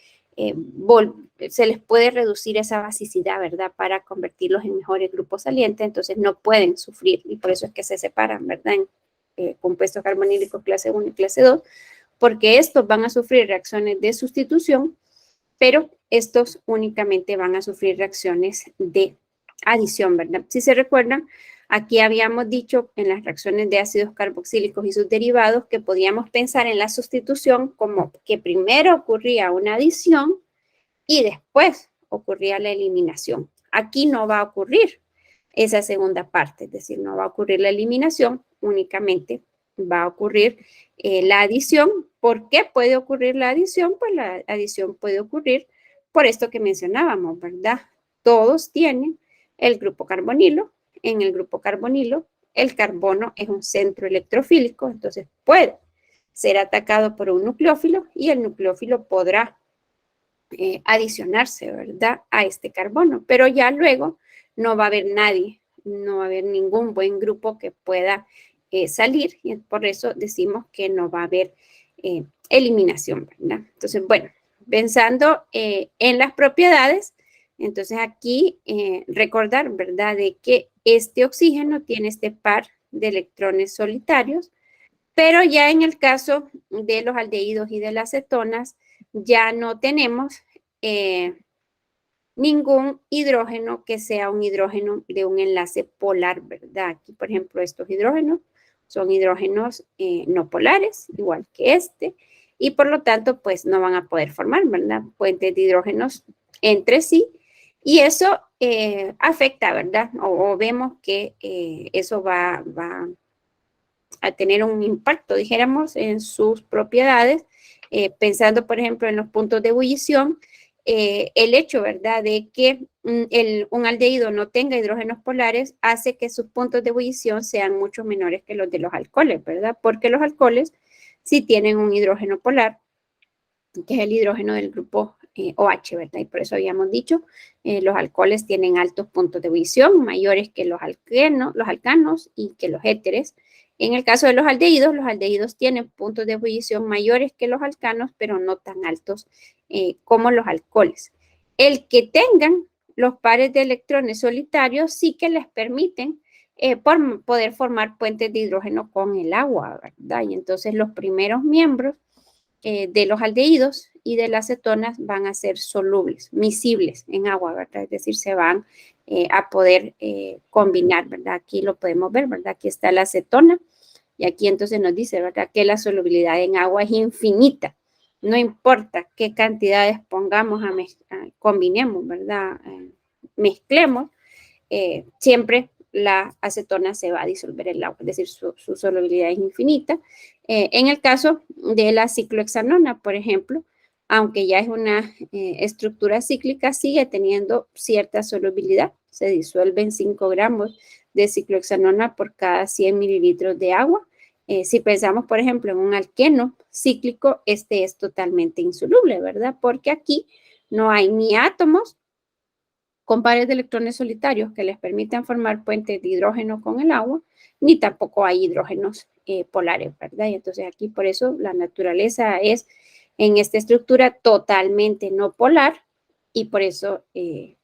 se les puede reducir esa basicidad, ¿verdad? Para convertirlos en mejores grupos salientes, entonces no pueden sufrir y por eso es que se separan, ¿verdad? En compuestos carbonílicos clase 1 y clase 2, porque estos van a sufrir reacciones de sustitución, pero estos únicamente van a sufrir reacciones de adición, ¿verdad? Si se recuerdan, aquí habíamos dicho en las reacciones de ácidos carboxílicos y sus derivados que podíamos pensar en la sustitución como que primero ocurría una adición y después ocurría la eliminación. Aquí no va a ocurrir esa segunda parte, es decir, no va a ocurrir la eliminación, únicamente va a ocurrir la adición. ¿Por qué puede ocurrir la adición? Pues la adición puede ocurrir por esto que mencionábamos, ¿verdad? Todos tienen el grupo carbonilo. En el grupo carbonilo, el carbono es un centro electrofílico, entonces puede ser atacado por un nucleófilo y el nucleófilo podrá adicionarse, ¿verdad? A este carbono, pero ya luego no va a haber nadie, no va a haber ningún buen grupo que pueda salir y por eso decimos que no va a haber eliminación, ¿verdad? Entonces, bueno, pensando en las propiedades, entonces aquí recordar, ¿verdad? De que este oxígeno tiene este par de electrones solitarios, pero ya en el caso de los aldehídos y de las cetonas, ya no tenemos ningún hidrógeno que sea un hidrógeno de un enlace polar, ¿verdad? Aquí, por ejemplo, estos hidrógenos son hidrógenos no polares, igual que este, y por lo tanto, pues no van a poder formar, ¿verdad? Puentes de hidrógenos entre sí, y eso afecta, ¿verdad? O vemos que eso va a tener un impacto, dijéramos, en sus propiedades, pensando, por ejemplo, en los puntos de ebullición, el hecho, ¿verdad?, de que un aldehído no tenga hidrógenos polares hace que sus puntos de ebullición sean mucho menores que los de los alcoholes, ¿verdad? Porque los alcoholes sí tienen un hidrógeno polar, que es el hidrógeno del grupo OH, ¿verdad? Y por eso habíamos dicho, los alcoholes tienen altos puntos de ebullición, mayores que los alcanos y que los éteres. En el caso de los aldehídos tienen puntos de ebullición mayores que los alcanos, pero no tan altos como los alcoholes. El que tengan los pares de electrones solitarios sí que les permiten por poder formar puentes de hidrógeno con el agua, ¿verdad? Y entonces los primeros miembros de los aldehídos y de las cetonas van a ser solubles, miscibles en agua, ¿verdad? Es decir, se van a poder combinar, ¿verdad? Aquí lo podemos ver, ¿verdad? Aquí está la acetona y aquí entonces nos dice, ¿verdad? Que la solubilidad en agua es infinita. No importa qué cantidades pongamos, combinemos, ¿verdad? Mezclemos, siempre la acetona se va a disolver en el agua, es decir, su solubilidad es infinita. En el caso de la ciclohexanona, por ejemplo, aunque ya es una estructura cíclica, sigue teniendo cierta solubilidad. Se disuelven 5 gramos de ciclohexanona por cada 100 mililitros de agua. Si pensamos, por ejemplo, en un alqueno cíclico, este es totalmente insoluble, ¿verdad? Porque aquí no hay ni átomos con pares de electrones solitarios que les permitan formar puentes de hidrógeno con el agua, ni tampoco hay hidrógenos polares, ¿verdad? Y entonces aquí por eso la naturaleza es en esta estructura totalmente no polar y por eso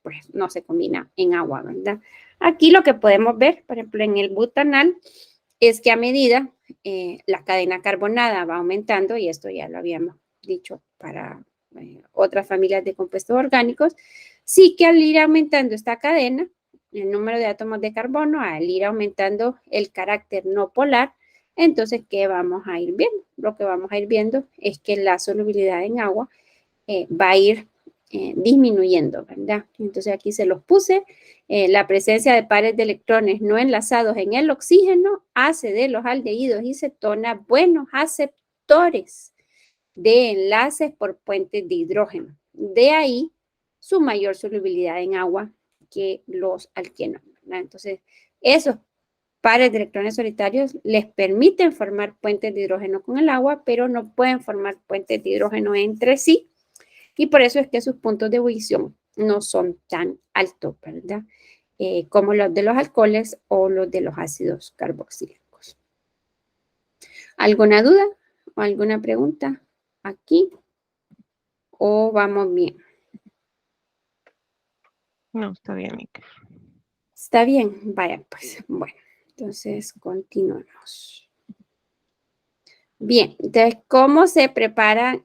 pues no se combina en agua, ¿verdad? Aquí lo que podemos ver, por ejemplo, en el butanal, es que a medida la cadena carbonada va aumentando, y esto ya lo habíamos dicho para otras familias de compuestos orgánicos, sí que al ir aumentando esta cadena, el número de átomos de carbono, al ir aumentando el carácter no polar, entonces, ¿qué vamos a ir viendo? Lo que vamos a ir viendo es que la solubilidad en agua va a ir disminuyendo, ¿verdad? Entonces, aquí se los puse. La presencia de pares de electrones no enlazados en el oxígeno hace de los aldehídos y cetonas buenos aceptores de enlaces por puentes de hidrógeno. De ahí su mayor solubilidad en agua que los alquenos, ¿verdad? Entonces, esos pares de electrones solitarios les permiten formar puentes de hidrógeno con el agua, pero no pueden formar puentes de hidrógeno entre sí, y por eso es que sus puntos de ebullición no son tan altos, ¿verdad? Como los de los alcoholes o los de los ácidos carboxílicos. ¿Alguna duda o alguna pregunta aquí? ¿O vamos bien? No, está bien, Nika. Está bien, vaya pues, bueno, entonces continuemos. Bien, entonces, ¿cómo se preparan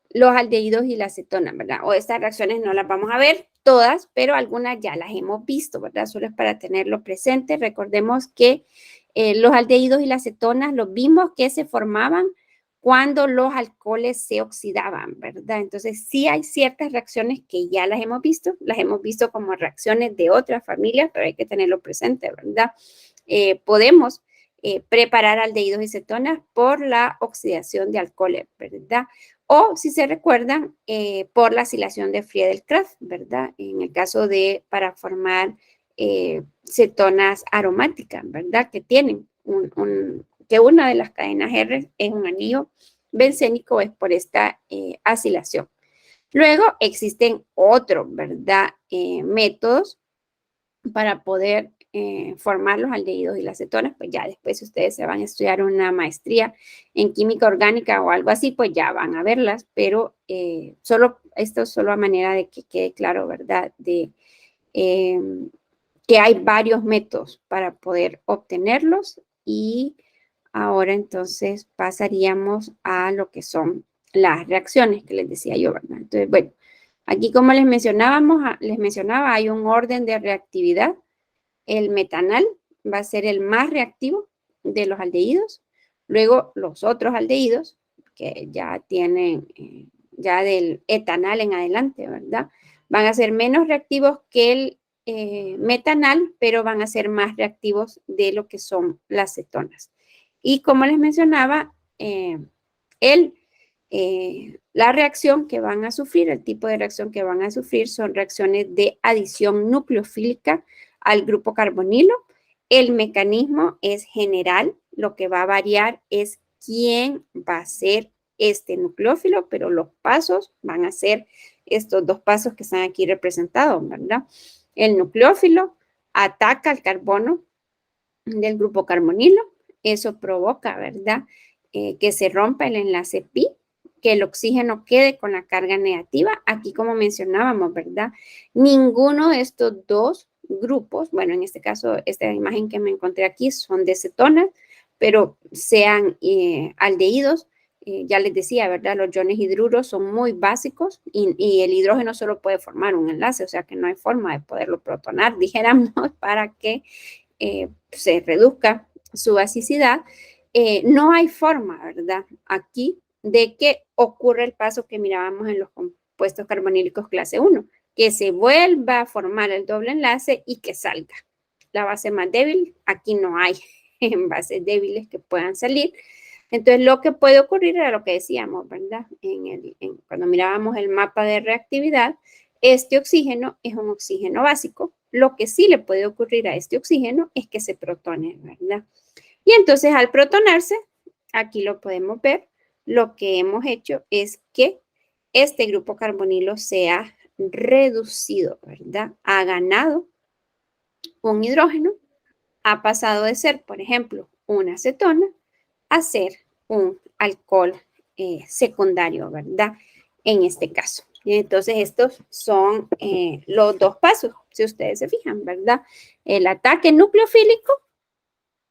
los aldehídos y la acetona, verdad? O estas reacciones no las vamos a ver todas, pero algunas ya las hemos visto, ¿verdad? Solo es para tenerlo presente. Recordemos que los aldehídos y las acetonas los vimos que se formaban cuando los alcoholes se oxidaban, ¿verdad? Entonces, sí hay ciertas reacciones que ya las hemos visto como reacciones de otras familias, pero hay que tenerlo presente, ¿verdad? Podemos preparar aldehídos y cetonas por la oxidación de alcoholes, ¿verdad? O, si se recuerdan, por la acilación de Friedel-Crafts, ¿verdad? En el caso de, para formar cetonas aromáticas, ¿verdad? Que tienen que una de las cadenas R es un anillo bencénico, es por esta acilación. Luego existen otros, ¿verdad? Métodos para poder formar los aldehídos y las cetonas, pues ya después ustedes se van a estudiar una maestría en química orgánica o algo así, pues ya van a verlas, pero esto es solo a manera de que quede claro, ¿verdad? De que hay varios métodos para poder obtenerlos, y ahora entonces pasaríamos a lo que son las reacciones que les decía yo, ¿verdad? Entonces, bueno, aquí como les mencionaba, hay un orden de reactividad. El metanal va a ser el más reactivo de los aldehídos. Luego los otros aldehídos, que ya tienen, ya del etanal en adelante, ¿verdad? Van a ser menos reactivos que el metanal, pero van a ser más reactivos de lo que son las cetonas. Y como les mencionaba, la reacción que van a sufrir, el tipo de reacción que van a sufrir son reacciones de adición nucleofílica al grupo carbonilo. El mecanismo es general, lo que va a variar es quién va a ser este nucleófilo, pero los pasos van a ser estos dos pasos que están aquí representados, ¿verdad? El nucleófilo ataca al carbono del grupo carbonilo, eso provoca, ¿verdad? Que se rompa el enlace pi, que el oxígeno quede con la carga negativa. Aquí, como mencionábamos, ¿verdad? Ninguno de estos dos grupos, bueno, en este caso, esta imagen que me encontré aquí son de cetonas, pero sean aldehídos, ya les decía, ¿verdad? Los iones hidruros son muy básicos y el hidrógeno solo puede formar un enlace, o sea que no hay forma de poderlo protonar, dijéramos, para que se reduzca su basicidad. No hay forma, ¿verdad? Aquí de que ocurra el paso que mirábamos en los compuestos carbonílicos clase 1, que se vuelva a formar el doble enlace y que salga. La base más débil, aquí no hay bases débiles que puedan salir. Entonces, lo que puede ocurrir era lo que decíamos, ¿verdad? Cuando mirábamos el mapa de reactividad, este oxígeno es un oxígeno básico. Lo que sí le puede ocurrir a este oxígeno es que se protone, ¿verdad? Y entonces, al protonarse, aquí lo podemos ver, lo que hemos hecho es que este grupo carbonilo se ha reducido, ¿verdad? Ha ganado un hidrógeno, ha pasado de ser, por ejemplo, una acetona, a ser un alcohol secundario, ¿verdad? En este caso. Y entonces, estos son los dos pasos, si ustedes se fijan, ¿verdad? El ataque nucleofílico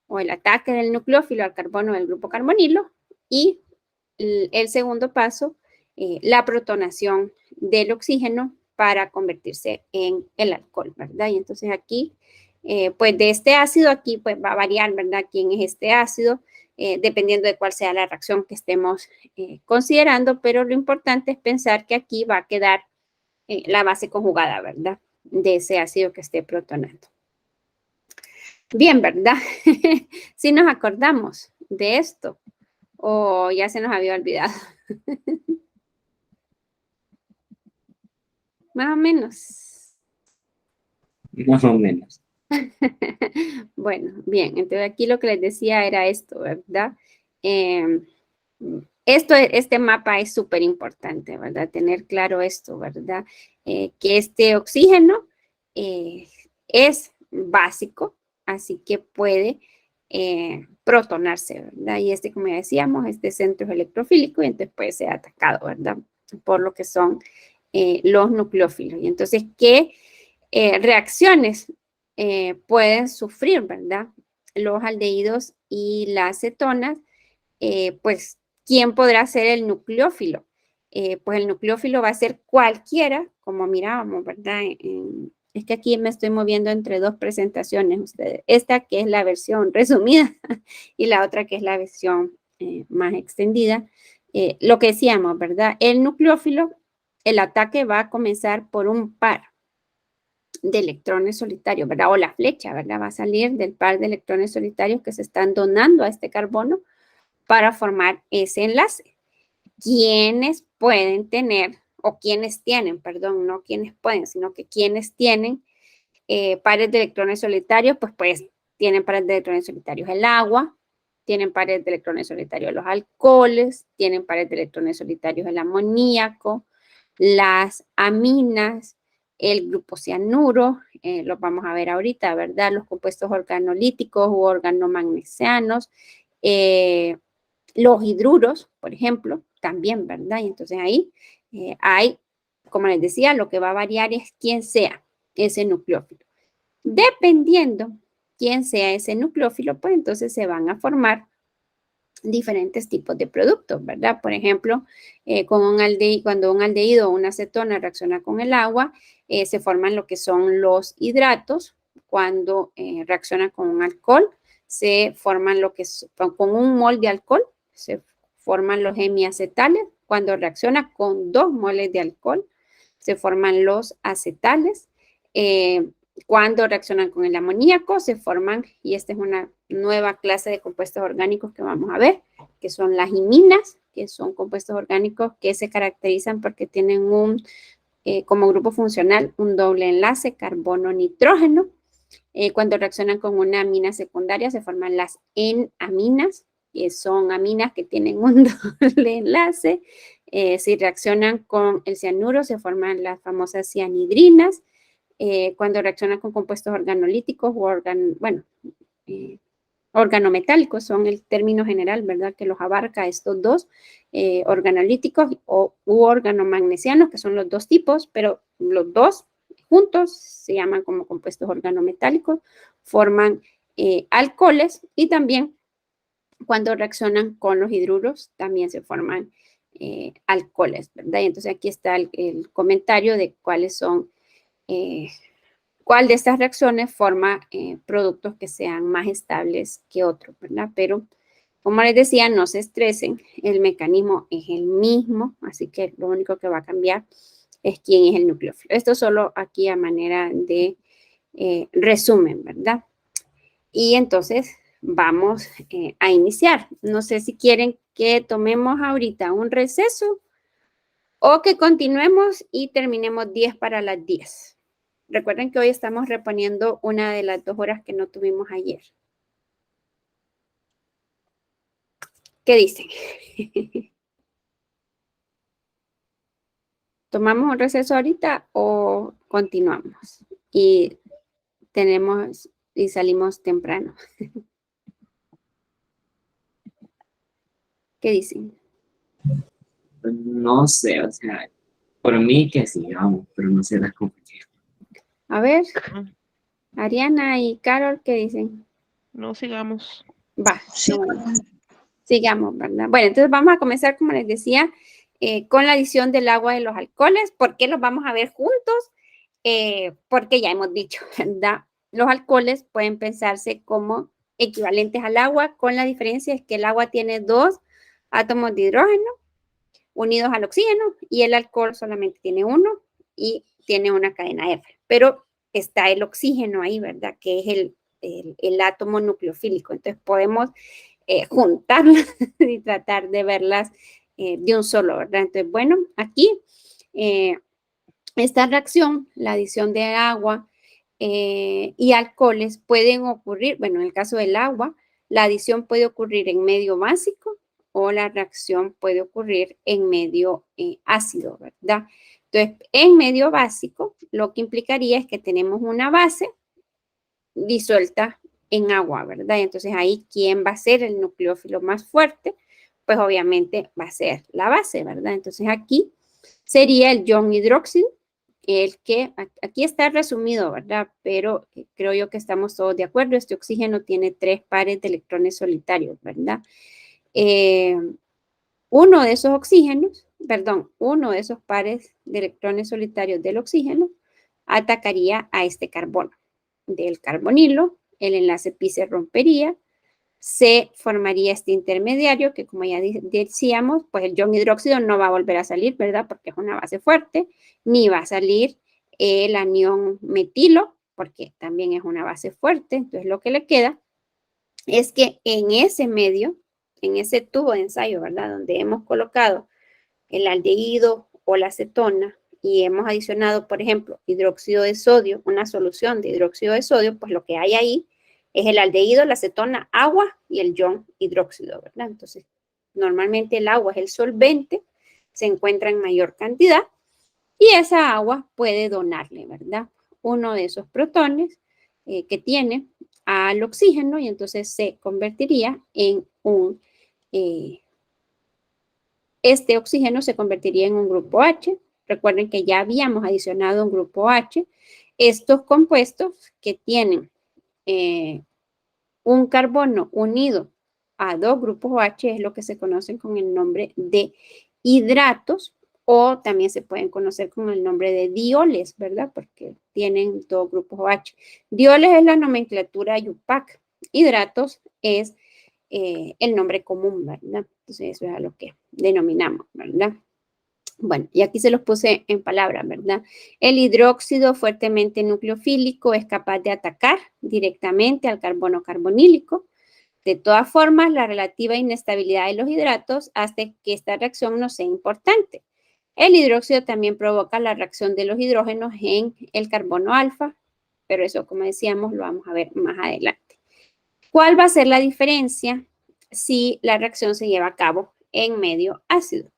o el ataque del nucleófilo al carbono del grupo carbonilo y el segundo paso, la protonación del oxígeno para convertirse en el alcohol, ¿verdad? Y entonces aquí, pues de este ácido, aquí pues va a variar, ¿verdad? ¿Quién es este ácido? Dependiendo de cuál sea la reacción que estemos considerando, pero lo importante es pensar que aquí va a quedar la base conjugada, ¿verdad? De ese ácido que esté protonando. Bien, ¿verdad? Si nos acordamos de esto, o ya se nos había olvidado. Más o menos. Más o menos. Bueno, bien, entonces aquí lo que les decía era esto, ¿verdad? Este mapa es súper importante, ¿verdad? Tener claro esto, ¿verdad? Que este oxígeno es básico, así que puede protonarse, ¿verdad? Y este, como ya decíamos, este centro es electrofílico y entonces puede ser atacado, ¿verdad? Por lo que son los nucleófilos. Y entonces, ¿qué reacciones pueden sufrir, ¿verdad? Los aldehídos y las cetonas, pues, ¿quién podrá ser el nucleófilo? Pues el nucleófilo va a ser cualquiera, como mirábamos, ¿verdad? Es que aquí me estoy moviendo entre dos presentaciones, ustedes. Esta que es la versión resumida y la otra que es la versión más extendida. Lo que decíamos, ¿verdad? El nucleófilo, el ataque va a comenzar por un par de electrones solitarios, ¿verdad? O la flecha, ¿verdad? Va a salir del par de electrones solitarios que se están donando a este carbono para formar ese enlace. ¿Quiénes pueden tener, o quienes tienen, perdón, no quienes pueden, sino que quienes tienen pares de electrones solitarios? Pues tienen pares de electrones solitarios el agua, tienen pares de electrones solitarios los alcoholes, tienen pares de electrones solitarios el amoníaco, las aminas, el grupo cianuro, los vamos a ver ahorita, ¿verdad? Los compuestos organolíticos u organomagnesianos, los hidruros, por ejemplo, también, ¿verdad? Y entonces ahí hay, como les decía, lo que va a variar es quién sea ese nucleófilo. Dependiendo quién sea ese nucleófilo, pues entonces se van a formar diferentes tipos de productos, ¿verdad? Por ejemplo, cuando un aldehído o una acetona reacciona con el agua, se forman lo que son los hidratos. Cuando reacciona con un alcohol, se forman con un mol de alcohol, se forman los hemiacetales. Cuando reacciona con 2 moles de alcohol, se forman los acetales. Cuando reaccionan con el amoníaco, se forman, y esta es una nueva clase de compuestos orgánicos que vamos a ver, que son las iminas, que son compuestos orgánicos que se caracterizan porque tienen como grupo funcional, un doble enlace carbono-nitrógeno. Cuando reaccionan con una amina secundaria, se forman las N-aminas, que son aminas que tienen un doble enlace. Si reaccionan con el cianuro, se forman las famosas cianhidrinas. Cuando reaccionan con compuestos organolíticos o organometálicos, son el término general, ¿verdad? Que los abarca estos dos, organolíticos u organomagnesianos, que son los dos tipos, pero los dos juntos, se llaman como compuestos organometálicos, forman alcoholes y también cuando reaccionan con los hidruros también se forman alcoholes, ¿verdad? Y entonces aquí está el comentario de cuáles son, cuál de estas reacciones forma productos que sean más estables que otros, ¿verdad? Pero, como les decía, no se estresen, el mecanismo es el mismo, así que lo único que va a cambiar es quién es el nucleófilo. Esto solo aquí a manera de resumen, ¿verdad? Y entonces vamos a iniciar. No sé si quieren que tomemos ahorita un receso o que continuemos y terminemos 10 para las 10. Recuerden que hoy estamos reponiendo una de las 2 horas que no tuvimos ayer. ¿Qué dicen? ¿Tomamos un receso ahorita o continuamos? Y salimos temprano. ¿Qué dicen? No sé, o sea, por mí que sigamos, pero no sé las compañeras. A ver, Ariana y Carol, ¿qué dicen? No sigamos. Va, bueno, sigamos, ¿verdad? Bueno, entonces vamos a comenzar, como les decía, con la adición del agua y los alcoholes. ¿Por qué los vamos a ver juntos? Porque ya hemos dicho, ¿verdad? Los alcoholes pueden pensarse como equivalentes al agua, con la diferencia es que el agua tiene 2 átomos de hidrógeno unidos al oxígeno y el alcohol solamente tiene 1 y tiene una cadena F. Pero está el oxígeno ahí, ¿verdad? Que es el átomo nucleofílico. Entonces podemos juntarlas y tratar de verlas de un solo, ¿verdad? Entonces, bueno, aquí esta reacción, la adición de agua y alcoholes pueden ocurrir, bueno, en el caso del agua, la adición puede ocurrir en medio básico o la reacción puede ocurrir en medio ácido, ¿verdad? Entonces, en medio básico, lo que implicaría es que tenemos una base disuelta en agua, ¿verdad? Y entonces ahí, ¿quién va a ser el nucleófilo más fuerte? Pues obviamente va a ser la base, ¿verdad? Entonces aquí sería el ion hidróxido, el que aquí está resumido, ¿verdad? Pero creo yo que estamos todos de acuerdo. Este oxígeno tiene 3 pares de electrones solitarios, ¿verdad? Uno de esos oxígenos, perdón, uno de esos pares de electrones solitarios del oxígeno atacaría a este carbono. Del carbonilo, el enlace pi se rompería, se formaría este intermediario que, como ya decíamos, pues el ion hidróxido no va a volver a salir, ¿verdad? Porque es una base fuerte, ni va a salir el anión metilo, porque también es una base fuerte. Entonces, lo que le queda es que en ese medio, en ese tubo de ensayo, ¿verdad? Donde hemos colocado el aldehído o la acetona y hemos adicionado, por ejemplo, hidróxido de sodio, una solución de hidróxido de sodio, pues lo que hay ahí es el aldehído, la acetona, agua y el ion hidróxido, ¿verdad? Entonces, normalmente el agua es el solvente, se encuentra en mayor cantidad y esa agua puede donarle, ¿verdad? Uno de esos protones que tiene al oxígeno y entonces se convertiría en un este oxígeno se convertiría en un grupo H. Recuerden que ya habíamos adicionado un grupo H. Estos compuestos que tienen un carbono unido a 2 grupos H es lo que se conocen con el nombre de hidratos o también se pueden conocer con el nombre de dioles, ¿verdad? Porque tienen 2 grupos H. Dioles es la nomenclatura IUPAC. Hidratos es el nombre común, ¿verdad? Entonces eso es a lo que denominamos, ¿verdad? Bueno, y aquí se los puse en palabras, ¿verdad? El hidróxido fuertemente nucleofílico es capaz de atacar directamente al carbono carbonílico. De todas formas, la relativa inestabilidad de los hidratos hace que esta reacción no sea importante. El hidróxido también provoca la reacción de los hidrógenos en el carbono alfa, pero eso, como decíamos, lo vamos a ver más adelante. ¿Cuál va a ser la diferencia si la reacción se lleva a cabo en medio ácido?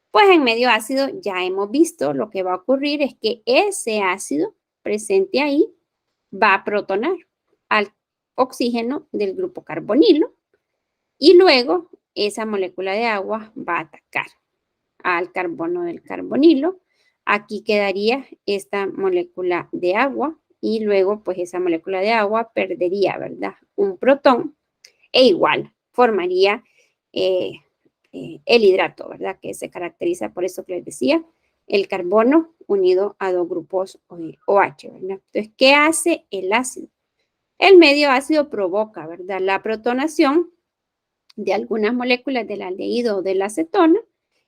Pues en medio ácido ya hemos visto lo que va a ocurrir es que ese ácido presente ahí va a protonar al oxígeno del grupo carbonilo y luego esa molécula de agua va a atacar al carbono del carbonilo, aquí quedaría esta molécula de agua y luego pues esa molécula de agua perdería, ¿verdad? Un protón e igual formaría el hidrato, ¿verdad? Que se caracteriza por eso que les decía, el carbono unido a dos grupos OH, ¿verdad? Entonces, ¿qué hace el ácido? El medio ácido provoca, ¿verdad? La protonación de algunas moléculas del aldehído o de la acetona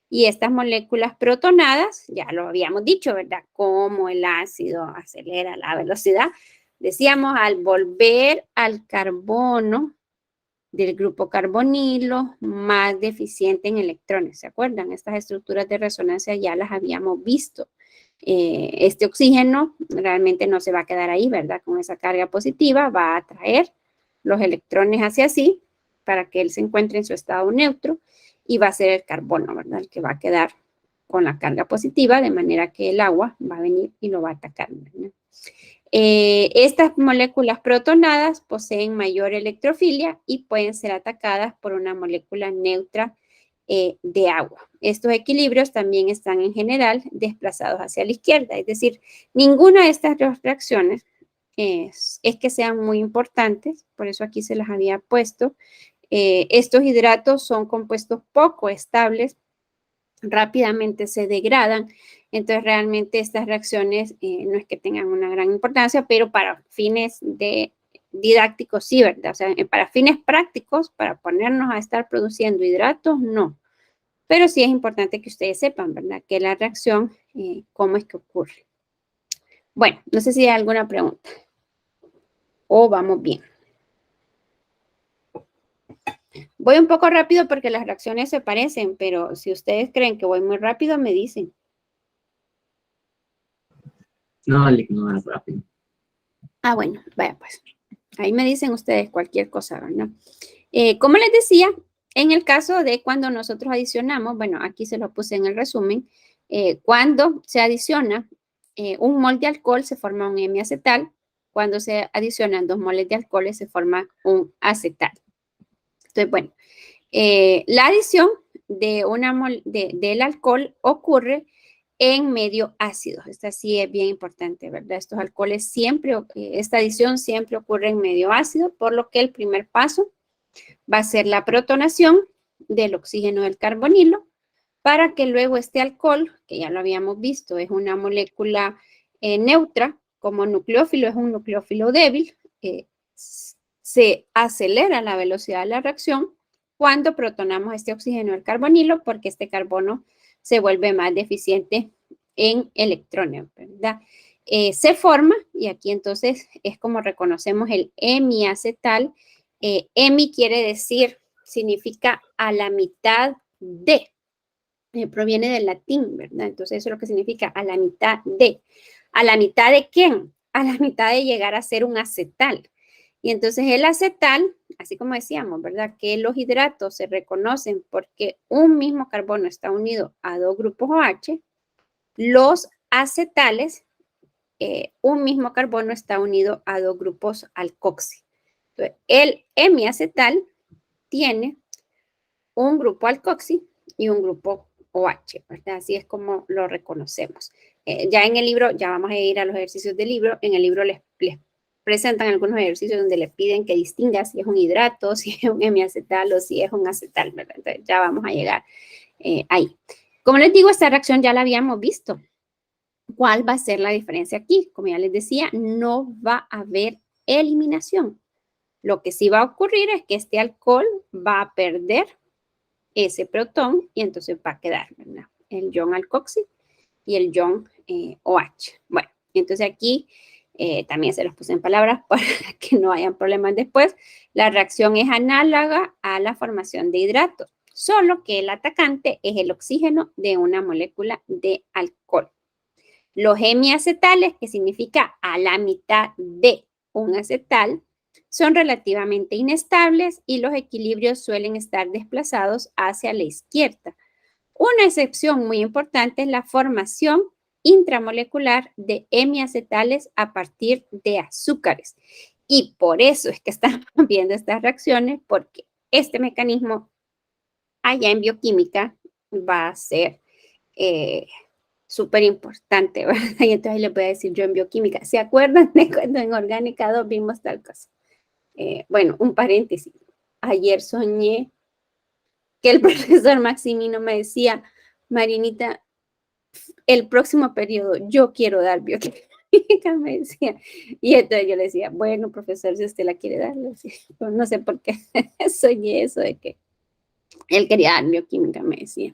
y estas moléculas protonadas, ya lo habíamos dicho, ¿verdad? Cómo el ácido acelera la velocidad. Decíamos, al volver al carbono del grupo carbonilo más deficiente en electrones, ¿se acuerdan? Estas estructuras de resonancia ya las habíamos visto. Este oxígeno realmente no se va a quedar ahí, ¿verdad? Con esa carga positiva va a atraer los electrones hacia sí para que él se encuentre en su estado neutro y va a ser el carbono, ¿verdad? El que va a quedar con la carga positiva, de manera que el agua va a venir y lo va a atacar, ¿verdad? Estas moléculas protonadas poseen mayor electrofilia y pueden ser atacadas por una molécula neutra de agua. Estos equilibrios también están en general desplazados hacia la izquierda, es decir, ninguna de estas dos reacciones es que sean muy importantes, por eso aquí se las había puesto. Estos hidratos son compuestos poco estables, rápidamente se degradan, entonces realmente estas reacciones no es que tengan una gran importancia, pero para fines didácticos sí, ¿verdad? O sea, para fines prácticos, para ponernos a estar produciendo hidratos, no. Pero sí es importante que ustedes sepan, ¿verdad? Que la reacción, cómo es que ocurre. Bueno, no sé si hay alguna pregunta. O vamos bien. Voy un poco rápido porque las reacciones se parecen, pero si ustedes creen que voy muy rápido, me dicen. No, le ignoro rápido. Ah, bueno, vaya pues. Ahí me dicen ustedes cualquier cosa, ¿verdad? Como les decía, en el caso de cuando nosotros adicionamos, bueno, aquí se lo puse en el resumen, cuando se adiciona un mol de alcohol se forma un hemiacetal, cuando se adicionan 2 moles de alcohol se forma un acetal. Entonces, bueno, la adición del alcohol ocurre en medio ácido. Esta sí es bien importante, ¿verdad? Estos alcoholes siempre, esta adición siempre ocurre en medio ácido, por lo que el primer paso va a ser la protonación del oxígeno del carbonilo para que luego este alcohol, que ya lo habíamos visto, es una molécula neutra, como nucleófilo es un nucleófilo débil, se acelera la velocidad de la reacción cuando protonamos este oxígeno del carbonilo porque este carbono se vuelve más deficiente en electrones, ¿verdad? Se forma, y aquí entonces es como reconocemos el hemiacetal. Hemi quiere decir, significa a la mitad de, proviene del latín, ¿verdad? Entonces eso es lo que significa a la mitad de. ¿A la mitad de quién? A la mitad de llegar a ser un acetal. Y entonces el acetal, así como decíamos, ¿verdad? Que los hidratos se reconocen porque un mismo carbono está unido a 2 grupos OH, los acetales, un mismo carbono está unido a 2 grupos alcoxi. Entonces, el hemiacetal tiene un grupo alcoxi y un grupo OH, ¿verdad? Así es como lo reconocemos. Ya en el libro, ya vamos a ir a los ejercicios del libro, en el libro les presentan algunos ejercicios donde le piden que distinga si es un hidrato, si es un hemiacetal o si es un acetal, ¿verdad? Entonces ya vamos a llegar ahí. Como les digo, esta reacción ya la habíamos visto. ¿Cuál va a ser la diferencia aquí? Como ya les decía, no va a haber eliminación. Lo que sí va a ocurrir es que este alcohol va a perder ese protón y entonces va a quedar, ¿verdad? El ion alcoxi y el ion OH. Bueno, entonces aquí también se los puse en palabras para que no hayan problemas después. La reacción es análoga a la formación de hidratos, solo que el atacante es el oxígeno de una molécula de alcohol. Los hemiacetales, que significa a la mitad de un acetal, son relativamente inestables y los equilibrios suelen estar desplazados hacia la izquierda. Una excepción muy importante es la formación intramolecular de hemiacetales a partir de azúcares. Y por eso es que estamos viendo estas reacciones, porque este mecanismo allá en bioquímica va a ser súper importante, ¿verdad? Y entonces le voy a decir yo en bioquímica, ¿se acuerdan de cuando en orgánica 2 vimos tal cosa? Bueno, un paréntesis. Ayer soñé que el profesor Maximino me decía, Marinita, el próximo periodo yo quiero dar bioquímica, me decía. Y entonces yo le decía, bueno, profesor, si usted la quiere dar, no sé por qué soñé eso de que él quería dar bioquímica, me decía.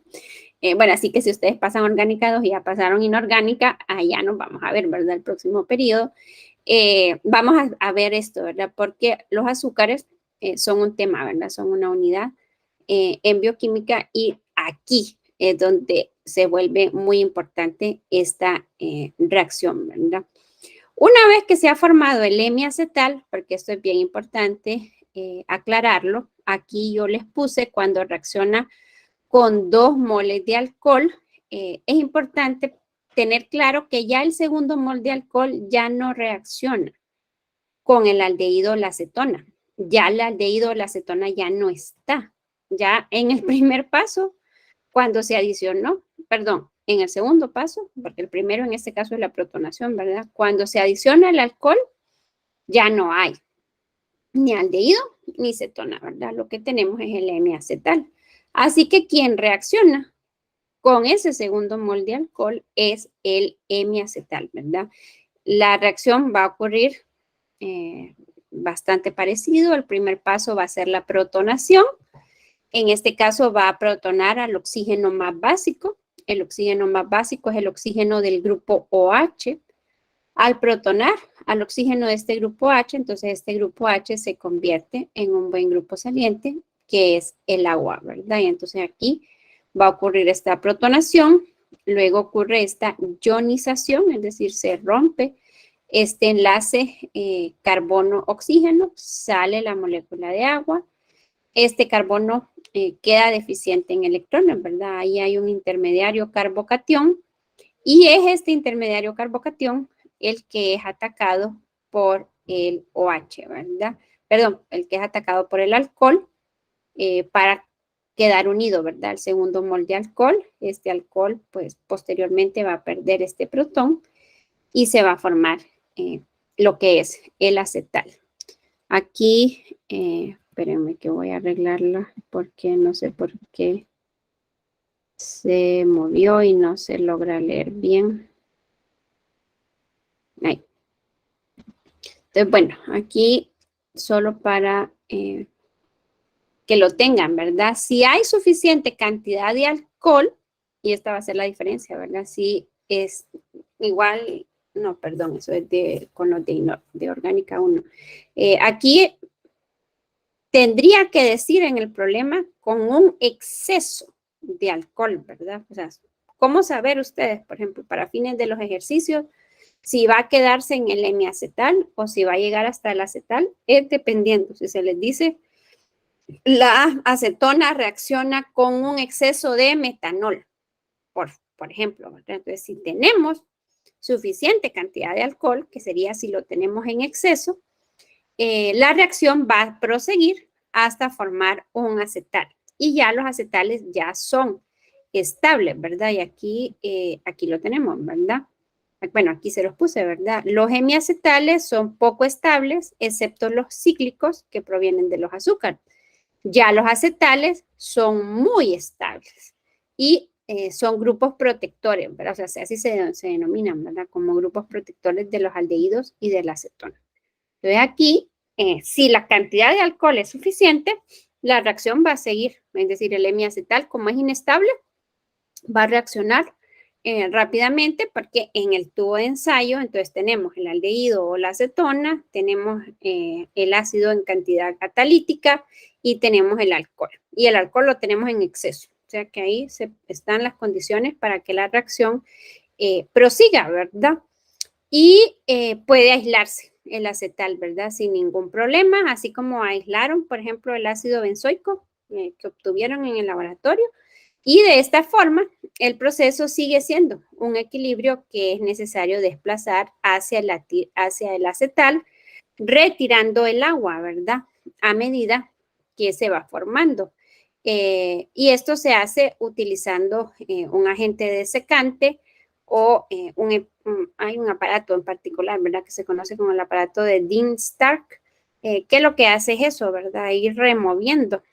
Bueno, así que si ustedes pasan orgánica 2 y ya pasaron inorgánica, allá nos vamos a ver, ¿verdad? El próximo periodo. Vamos a ver esto, ¿verdad? Porque los azúcares son un tema, ¿verdad? Son una unidad en bioquímica y aquí es donde se vuelve muy importante esta reacción, ¿verdad? Una vez que se ha formado el hemiacetal, porque esto es bien importante aclararlo, aquí yo les puse cuando reacciona con 2 moles de alcohol, es importante tener claro que ya el segundo mol de alcohol ya no reacciona con el aldehído o la acetona. Ya el aldehído o la acetona ya no está. Ya en el primer paso, cuando se adicionó, perdón, en el segundo paso, porque el primero en este caso es la protonación, ¿verdad? Cuando se adiciona el alcohol, ya no hay ni aldehído ni cetona, ¿verdad? Lo que tenemos es el hemiacetal. Así que quien reacciona con ese segundo mol de alcohol es el hemiacetal, ¿verdad? La reacción va a ocurrir bastante parecido. El primer paso va a ser la protonación. En este caso va a protonar al oxígeno más básico. El oxígeno más básico es el oxígeno del grupo OH. Al protonar al oxígeno de este grupo H, entonces este grupo H se convierte en un buen grupo saliente, que es el agua, ¿verdad? Y entonces aquí va a ocurrir esta protonación, luego ocurre esta ionización, es decir, se rompe este enlace carbono-oxígeno, sale la molécula de agua, este carbono queda deficiente en electrones, ¿verdad? Ahí hay un intermediario carbocatión y es este intermediario carbocatión el que es atacado por el OH, ¿verdad? Perdón, el que es atacado por el alcohol para quedar unido, ¿verdad? El segundo mol de alcohol, este alcohol pues posteriormente va a perder este protón y se va a formar lo que es el acetal. Aquí, espérenme que voy a arreglarla porque no sé por qué se movió y no se logra leer bien. Ahí. Entonces, bueno, aquí solo para que lo tengan, ¿verdad? Si hay suficiente cantidad de alcohol, y esta va a ser la diferencia, ¿verdad? Si es igual, no, perdón, eso es con los de orgánica 1. Aquí tendría que decir en el problema con un exceso de alcohol, ¿verdad? O sea, ¿cómo saber ustedes, por ejemplo, para fines de los ejercicios, si va a quedarse en el hemiacetal o si va a llegar hasta el acetal? Es dependiendo. Si se les dice la acetona reacciona con un exceso de metanol, por ejemplo, ¿verdad? Entonces, si tenemos suficiente cantidad de alcohol, que sería si lo tenemos en exceso, la reacción va a proseguir hasta formar un acetal. Y ya los acetales ya son estables, ¿verdad? Y aquí lo tenemos, ¿verdad? Bueno, aquí se los puse, ¿verdad? Los hemiacetales son poco estables, excepto los cíclicos que provienen de los azúcares. Ya los acetales son muy estables y son grupos protectores, ¿verdad? O sea, así se denominan, ¿verdad? Como grupos protectores de los aldehídos y de la acetona. Entonces aquí, si la cantidad de alcohol es suficiente, la reacción va a seguir. Es decir, el hemiacetal, como es inestable, va a reaccionar rápidamente porque en el tubo de ensayo, entonces tenemos el aldehído o la acetona, tenemos el ácido en cantidad catalítica y tenemos el alcohol. Y el alcohol lo tenemos en exceso. O sea que ahí están las condiciones para que la reacción prosiga, ¿verdad? Y puede aislarse el acetal, ¿verdad? Sin ningún problema, así como aislaron, por ejemplo, el ácido benzoico que obtuvieron en el laboratorio. Y de esta forma, el proceso sigue siendo un equilibrio que es necesario desplazar hacia el acetal, retirando el agua, ¿verdad? A medida que se va formando. Y esto se hace utilizando un agente desecante o hay un aparato en particular, ¿verdad? Que se conoce como el aparato de Dean Stark, que lo que hace es eso, ¿verdad? Ir removiendo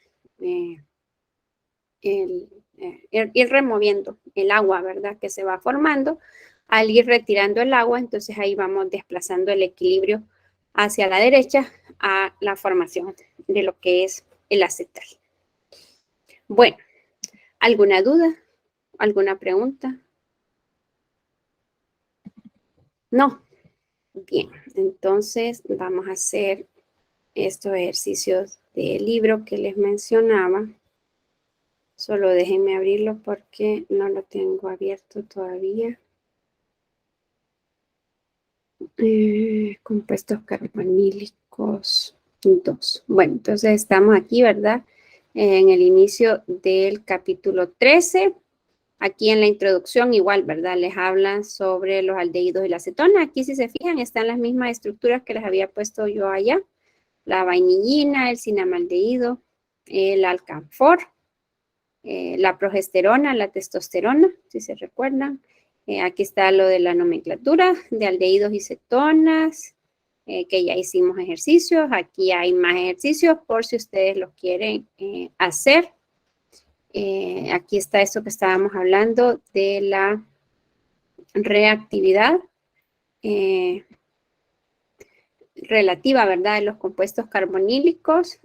ir removiendo el agua, ¿verdad? Que se va formando. Al ir retirando el agua, entonces ahí vamos desplazando el equilibrio hacia la derecha a la formación de lo que es el acetal. Bueno, ¿alguna duda? ¿Alguna pregunta? No. Bien, entonces vamos a hacer estos ejercicios del libro que les mencionaba. Solo déjenme abrirlo porque no lo tengo abierto todavía. Compuestos carbonílicos 2. Bueno, entonces estamos aquí, ¿verdad? En el inicio del capítulo 13. Aquí en la introducción igual, ¿verdad? Les hablan sobre los aldehídos y la acetona. Aquí, si se fijan, están las mismas estructuras que les había puesto yo allá. La vainillina, el cinamaldehído, el alcanfor, la progesterona, la testosterona, si se recuerdan. Aquí está lo de la nomenclatura de aldehídos y cetonas, que ya hicimos ejercicios. Aquí hay más ejercicios por si ustedes los quieren hacer. Aquí está esto que estábamos hablando de la reactividad relativa, ¿verdad? De los compuestos carbonílicos.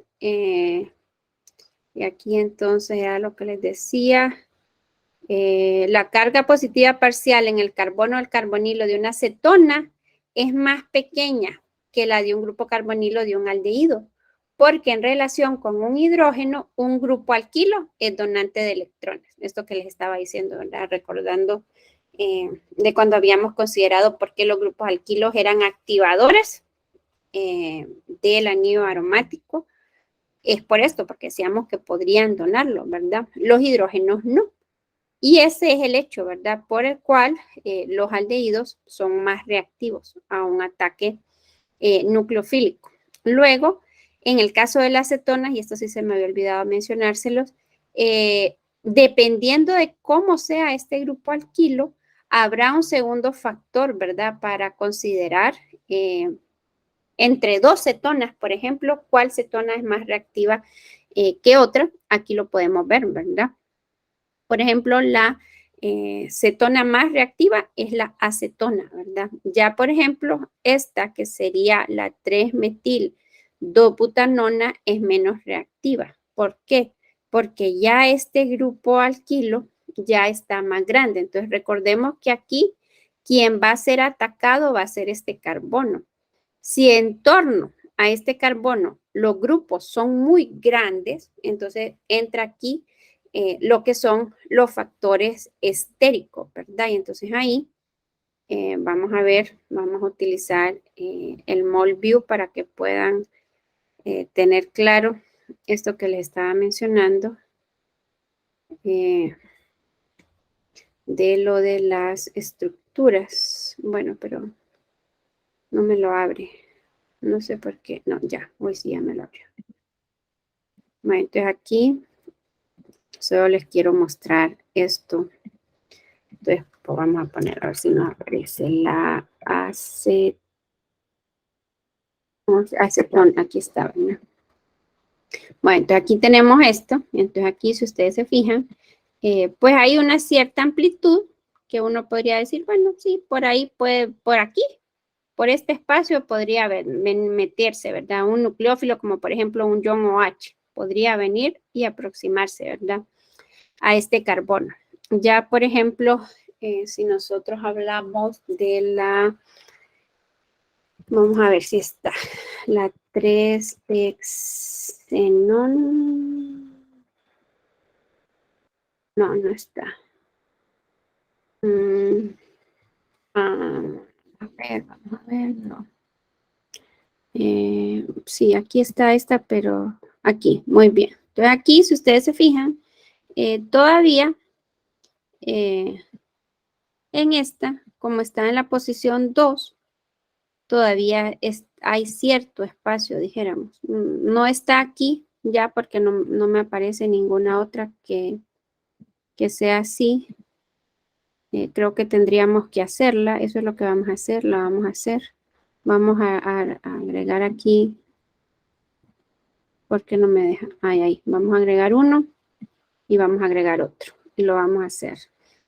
Y aquí entonces era lo que les decía. La carga positiva parcial en el carbono o el carbonilo de una acetona es más pequeña que la de un grupo carbonilo de un aldehído, porque en relación con un hidrógeno, un grupo alquilo es donante de electrones. Esto que les estaba diciendo, ¿verdad? Recordando de cuando habíamos considerado por qué los grupos alquilos eran activadores del anillo aromático. Es por esto, porque decíamos que podrían donarlo, ¿verdad? Los hidrógenos no. Y ese es el hecho, ¿verdad? Por el cual los aldehídos son más reactivos a un ataque nucleofílico. Luego, en el caso de las cetonas, y esto sí se me había olvidado mencionárselos, dependiendo de cómo sea este grupo alquilo, habrá un segundo factor, ¿verdad? Para considerar entre dos cetonas, por ejemplo, cuál cetona es más reactiva que otra. Aquí lo podemos ver, ¿verdad? Por ejemplo, la cetona más reactiva es la acetona, ¿verdad? Ya, por ejemplo, esta que sería la 3-metil-2-butanona es menos reactiva. ¿Por qué? Porque ya este grupo alquilo ya está más grande. Entonces, recordemos que aquí quien va a ser atacado va a ser este carbono. Si en torno a este carbono los grupos son muy grandes, entonces entra aquí lo que son los factores estéricos, ¿verdad? Y entonces ahí vamos a ver, vamos a utilizar el MolView para que puedan tener claro esto que les estaba mencionando de lo de las estructuras. Bueno, pero no me lo abre. No sé por qué. No, ya, hoy sí ya me lo abrió. Bueno, entonces aquí solo les quiero mostrar esto. Entonces, pues vamos a poner, a ver si nos aparece la acetona. Aquí está, ¿verdad? Bueno, entonces aquí tenemos esto. Entonces aquí, si ustedes se fijan, pues hay una cierta amplitud que uno podría decir, bueno, sí, por ahí puede, por aquí, por este espacio podría meterse, ¿verdad? Un nucleófilo como por ejemplo un ion OH podría venir y aproximarse, ¿verdad? A este carbono. Ya, por ejemplo, si nosotros hablamos de la, vamos a ver si está, la 3-hexenón. No, no está. Vamos a ver, no. Sí, aquí está esta, pero aquí, muy bien. Entonces aquí, si ustedes se fijan, todavía en esta, como está en la posición 2, todavía hay cierto espacio, dijéramos. No está aquí ya porque no me aparece ninguna otra que sea así. Creo que tendríamos que hacerla. Eso es lo que vamos a hacer. La vamos a hacer. Vamos a agregar aquí. ¿Por qué no me deja? Ahí. Vamos a agregar uno y vamos a agregar otro. Y lo vamos a hacer.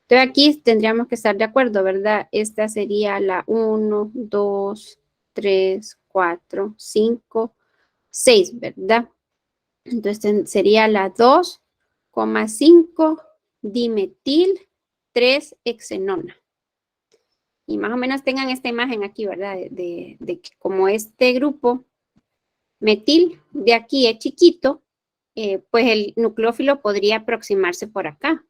Entonces aquí tendríamos que estar de acuerdo, ¿verdad? Esta sería la 1, 2, 3, 4, 5, 6, ¿verdad? Entonces sería la 2,5 dimetil 3-hexenona. Y más o menos tengan esta imagen aquí, ¿verdad? De que como este grupo metil de aquí es chiquito, pues el nucleófilo podría aproximarse por acá.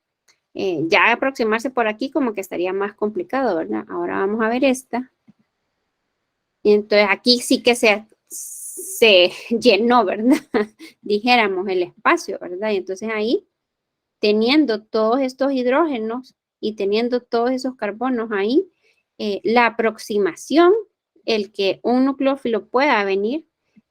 Ya aproximarse por aquí como que estaría más complicado, ¿verdad? Ahora vamos a ver esta. Y entonces aquí sí que se llenó, ¿verdad? Dijéramos el espacio, ¿verdad? Y entonces ahí, teniendo todos estos hidrógenos y teniendo todos esos carbonos ahí, la aproximación, el que un nucleófilo pueda venir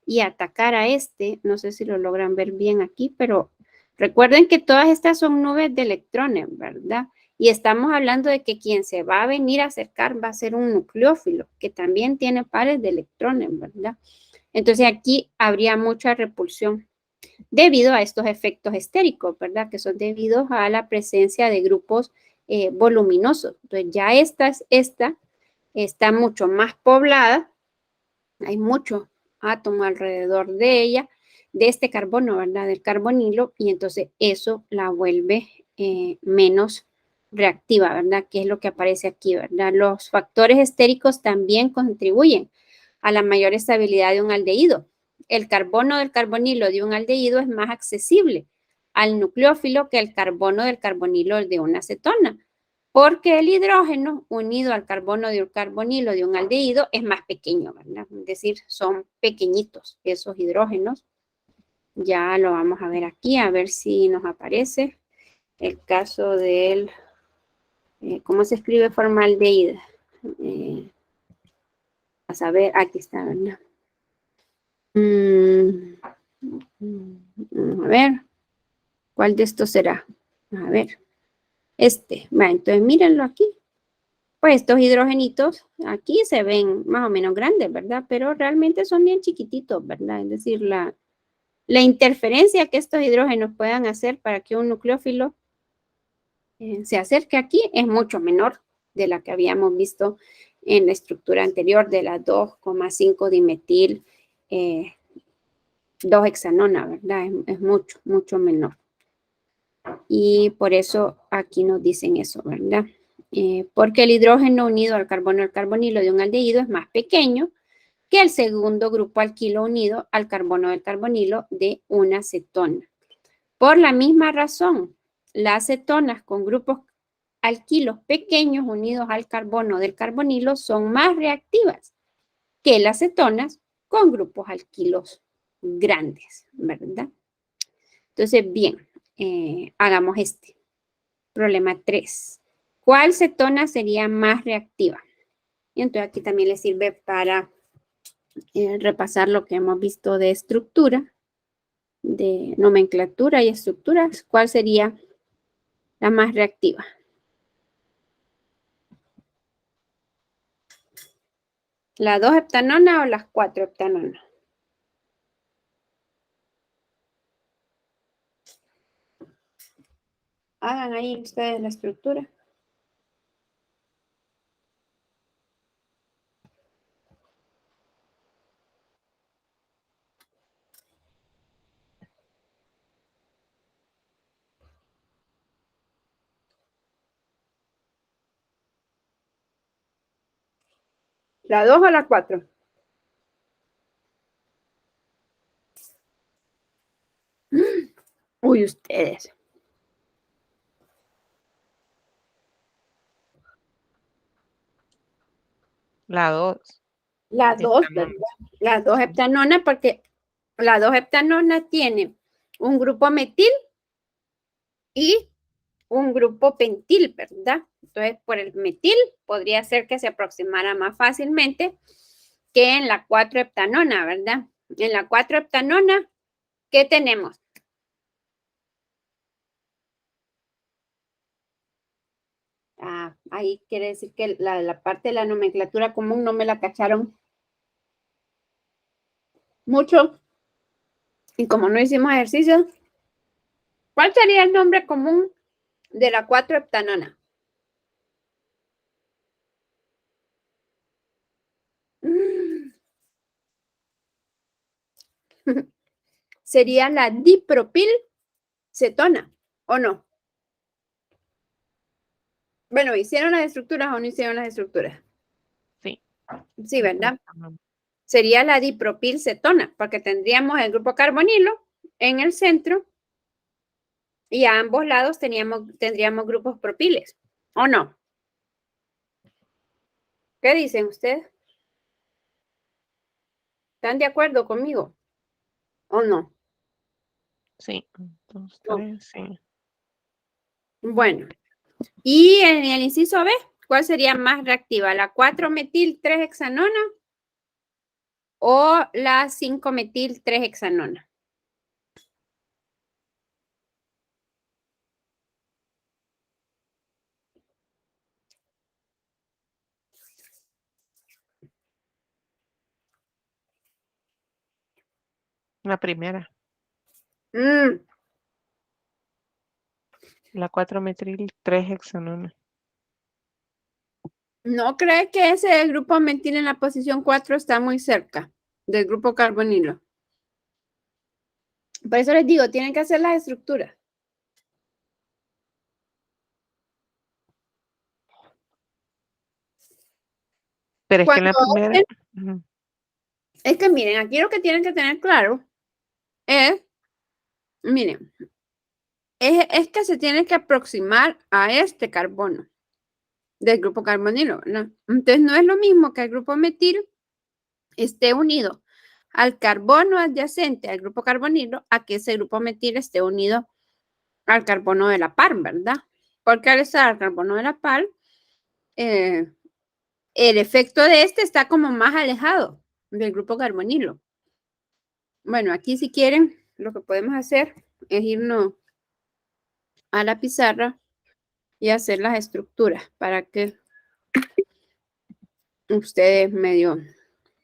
y atacar a este, no sé si lo logran ver bien aquí, pero recuerden que todas estas son nubes de electrones, ¿verdad? Y estamos hablando de que quien se va a venir a acercar va a ser un nucleófilo, que también tiene pares de electrones, ¿verdad? Entonces aquí habría mucha repulsión debido a estos efectos estéricos, ¿verdad? Que son debidos a la presencia de grupos voluminosos. Entonces ya esta está mucho más poblada, hay mucho átomo alrededor de ella, de este carbono, ¿verdad? Del carbonilo, y entonces eso la vuelve menos reactiva, ¿verdad? Que es lo que aparece aquí, ¿verdad? Los factores estéricos también contribuyen a la mayor estabilidad de un aldehído. El carbono del carbonilo de un aldehído es más accesible al nucleófilo que el carbono del carbonilo de una acetona, porque el hidrógeno unido al carbono de un carbonilo de un aldehído es más pequeño, ¿verdad? Es decir, son pequeñitos esos hidrógenos. Ya lo vamos a ver aquí, a ver si nos aparece el caso del, ¿cómo se escribe formaldehído? A saber, aquí está, ¿verdad? A ver, ¿cuál de estos será? A ver, va, entonces mírenlo aquí. Pues estos hidrogenitos aquí se ven más o menos grandes, ¿verdad? Pero realmente son bien chiquititos, ¿verdad? Es decir, la interferencia que estos hidrógenos puedan hacer para que un nucleófilo se acerque aquí es mucho menor de la que habíamos visto en la estructura anterior de la 2,5 dimetil 2-hexanona, ¿verdad? Es mucho, mucho menor. Y por eso aquí nos dicen eso, ¿verdad? Porque el hidrógeno unido al carbono del carbonilo de un aldehído es más pequeño que el segundo grupo alquilo unido al carbono del carbonilo de una acetona. Por la misma razón, las cetonas con grupos alquilos pequeños unidos al carbono del carbonilo son más reactivas que las cetonas con grupos alquilos grandes, ¿verdad? Entonces, bien, hagamos este. Problema 3. ¿Cuál cetona sería más reactiva? Y entonces aquí también les sirve para repasar lo que hemos visto de estructura, de nomenclatura y estructuras. ¿Cuál sería la más reactiva? ¿La 2-heptanona o las 4-heptanona? Hagan ahí ustedes la estructura. ¿La 2 o la 4? Uy, ustedes. La 2. La 2, ¿verdad? La 2-heptanona, porque la 2-heptanona tiene un grupo metil y un grupo pentil, ¿verdad? Entonces, por el metil podría ser que se aproximara más fácilmente que en la 4-heptanona, ¿verdad? En la 4-heptanona, ¿qué tenemos? Ahí quiere decir que la parte de la nomenclatura común no me la cacharon mucho. Y como no hicimos ejercicio, ¿cuál sería el nombre común de la 4-heptanona? Sería la dipropilcetona, ¿o no? Bueno, ¿hicieron las estructuras o no hicieron las estructuras? Sí. Sí, ¿verdad? Sería la dipropilcetona, porque tendríamos el grupo carbonilo en el centro y a ambos lados tendríamos grupos propiles, ¿o no? ¿Qué dicen ustedes? ¿Están de acuerdo conmigo? ¿O no? Sí. 2, No. 3, sí. Bueno, y en el inciso B, ¿cuál sería más reactiva? ¿La 4-metil-3-hexanona o la 5-metil-3-hexanona? La primera. La 4-metil-3-hexanona. ¿No cree que ese grupo metil en la posición 4 está muy cerca del grupo carbonilo? Por eso les digo, tienen que hacer las estructuras. Pero es que en la Cuando primera. es que miren, aquí lo que tienen que tener claro es, miren, es que se tiene que aproximar a este carbono del grupo carbonilo, ¿no? Entonces no es lo mismo que el grupo metil esté unido al carbono adyacente al grupo carbonilo a que ese grupo metil esté unido al carbono de la par, ¿verdad? Porque al estar al carbono de la par, el efecto de este está como más alejado del grupo carbonilo. Bueno, aquí si quieren, lo que podemos hacer es irnos a la pizarra y hacer las estructuras para que ustedes medio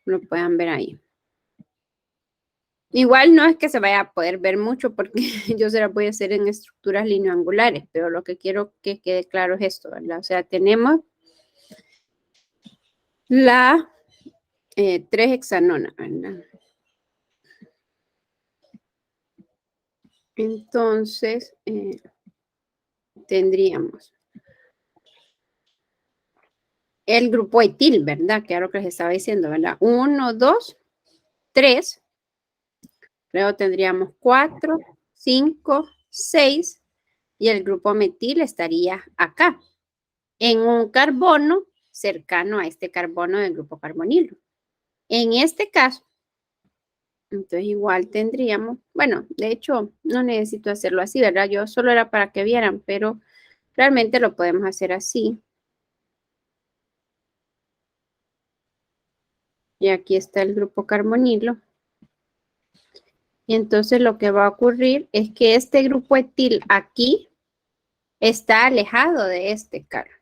lo puedan ver ahí. Igual no es que se vaya a poder ver mucho porque yo se las voy a hacer en estructuras lineoangulares, pero lo que quiero que quede claro es esto, ¿verdad? O sea, tenemos la 3-hexanona, ¿verdad? Entonces, tendríamos el grupo etil, ¿verdad? Que era lo que les estaba diciendo, ¿verdad? 1, 2, 3. Luego tendríamos 4, 5, 6. Y el grupo metil estaría acá, en un carbono cercano a este carbono del grupo carbonilo. En este caso, entonces igual tendríamos, bueno, de hecho no necesito hacerlo así, ¿verdad? Yo solo era para que vieran, pero realmente lo podemos hacer así. Y aquí está el grupo carbonilo. Y entonces lo que va a ocurrir es que este grupo etil aquí está alejado de este carbono.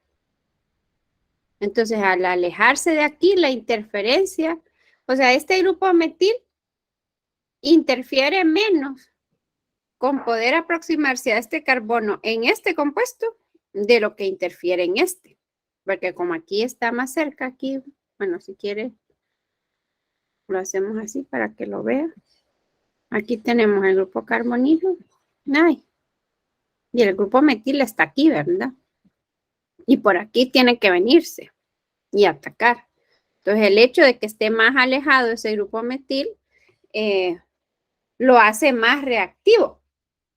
Entonces al alejarse de aquí, la interferencia, o sea, este grupo metil interfiere menos con poder aproximarse a este carbono en este compuesto de lo que interfiere en este. Porque como aquí está más cerca, aquí, bueno, si quiere, lo hacemos así para que lo vea. Aquí tenemos el grupo carbonilo. Ay, y el grupo metil está aquí, ¿verdad? Y por aquí tiene que venirse y atacar. Entonces, el hecho de que esté más alejado ese grupo metil lo hace más reactivo,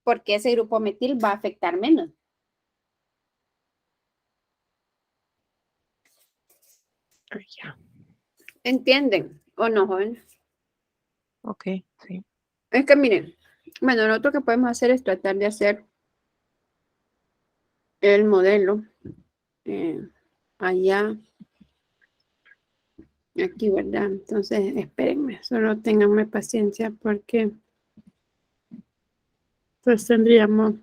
porque ese grupo metil va a afectar menos. Ya. ¿Entienden o no, jóvenes? Ok, sí. Es que miren, bueno, lo otro que podemos hacer es tratar de hacer el modelo allá, aquí, ¿verdad? Entonces, espérenme, solo ténganme paciencia porque pues tendríamos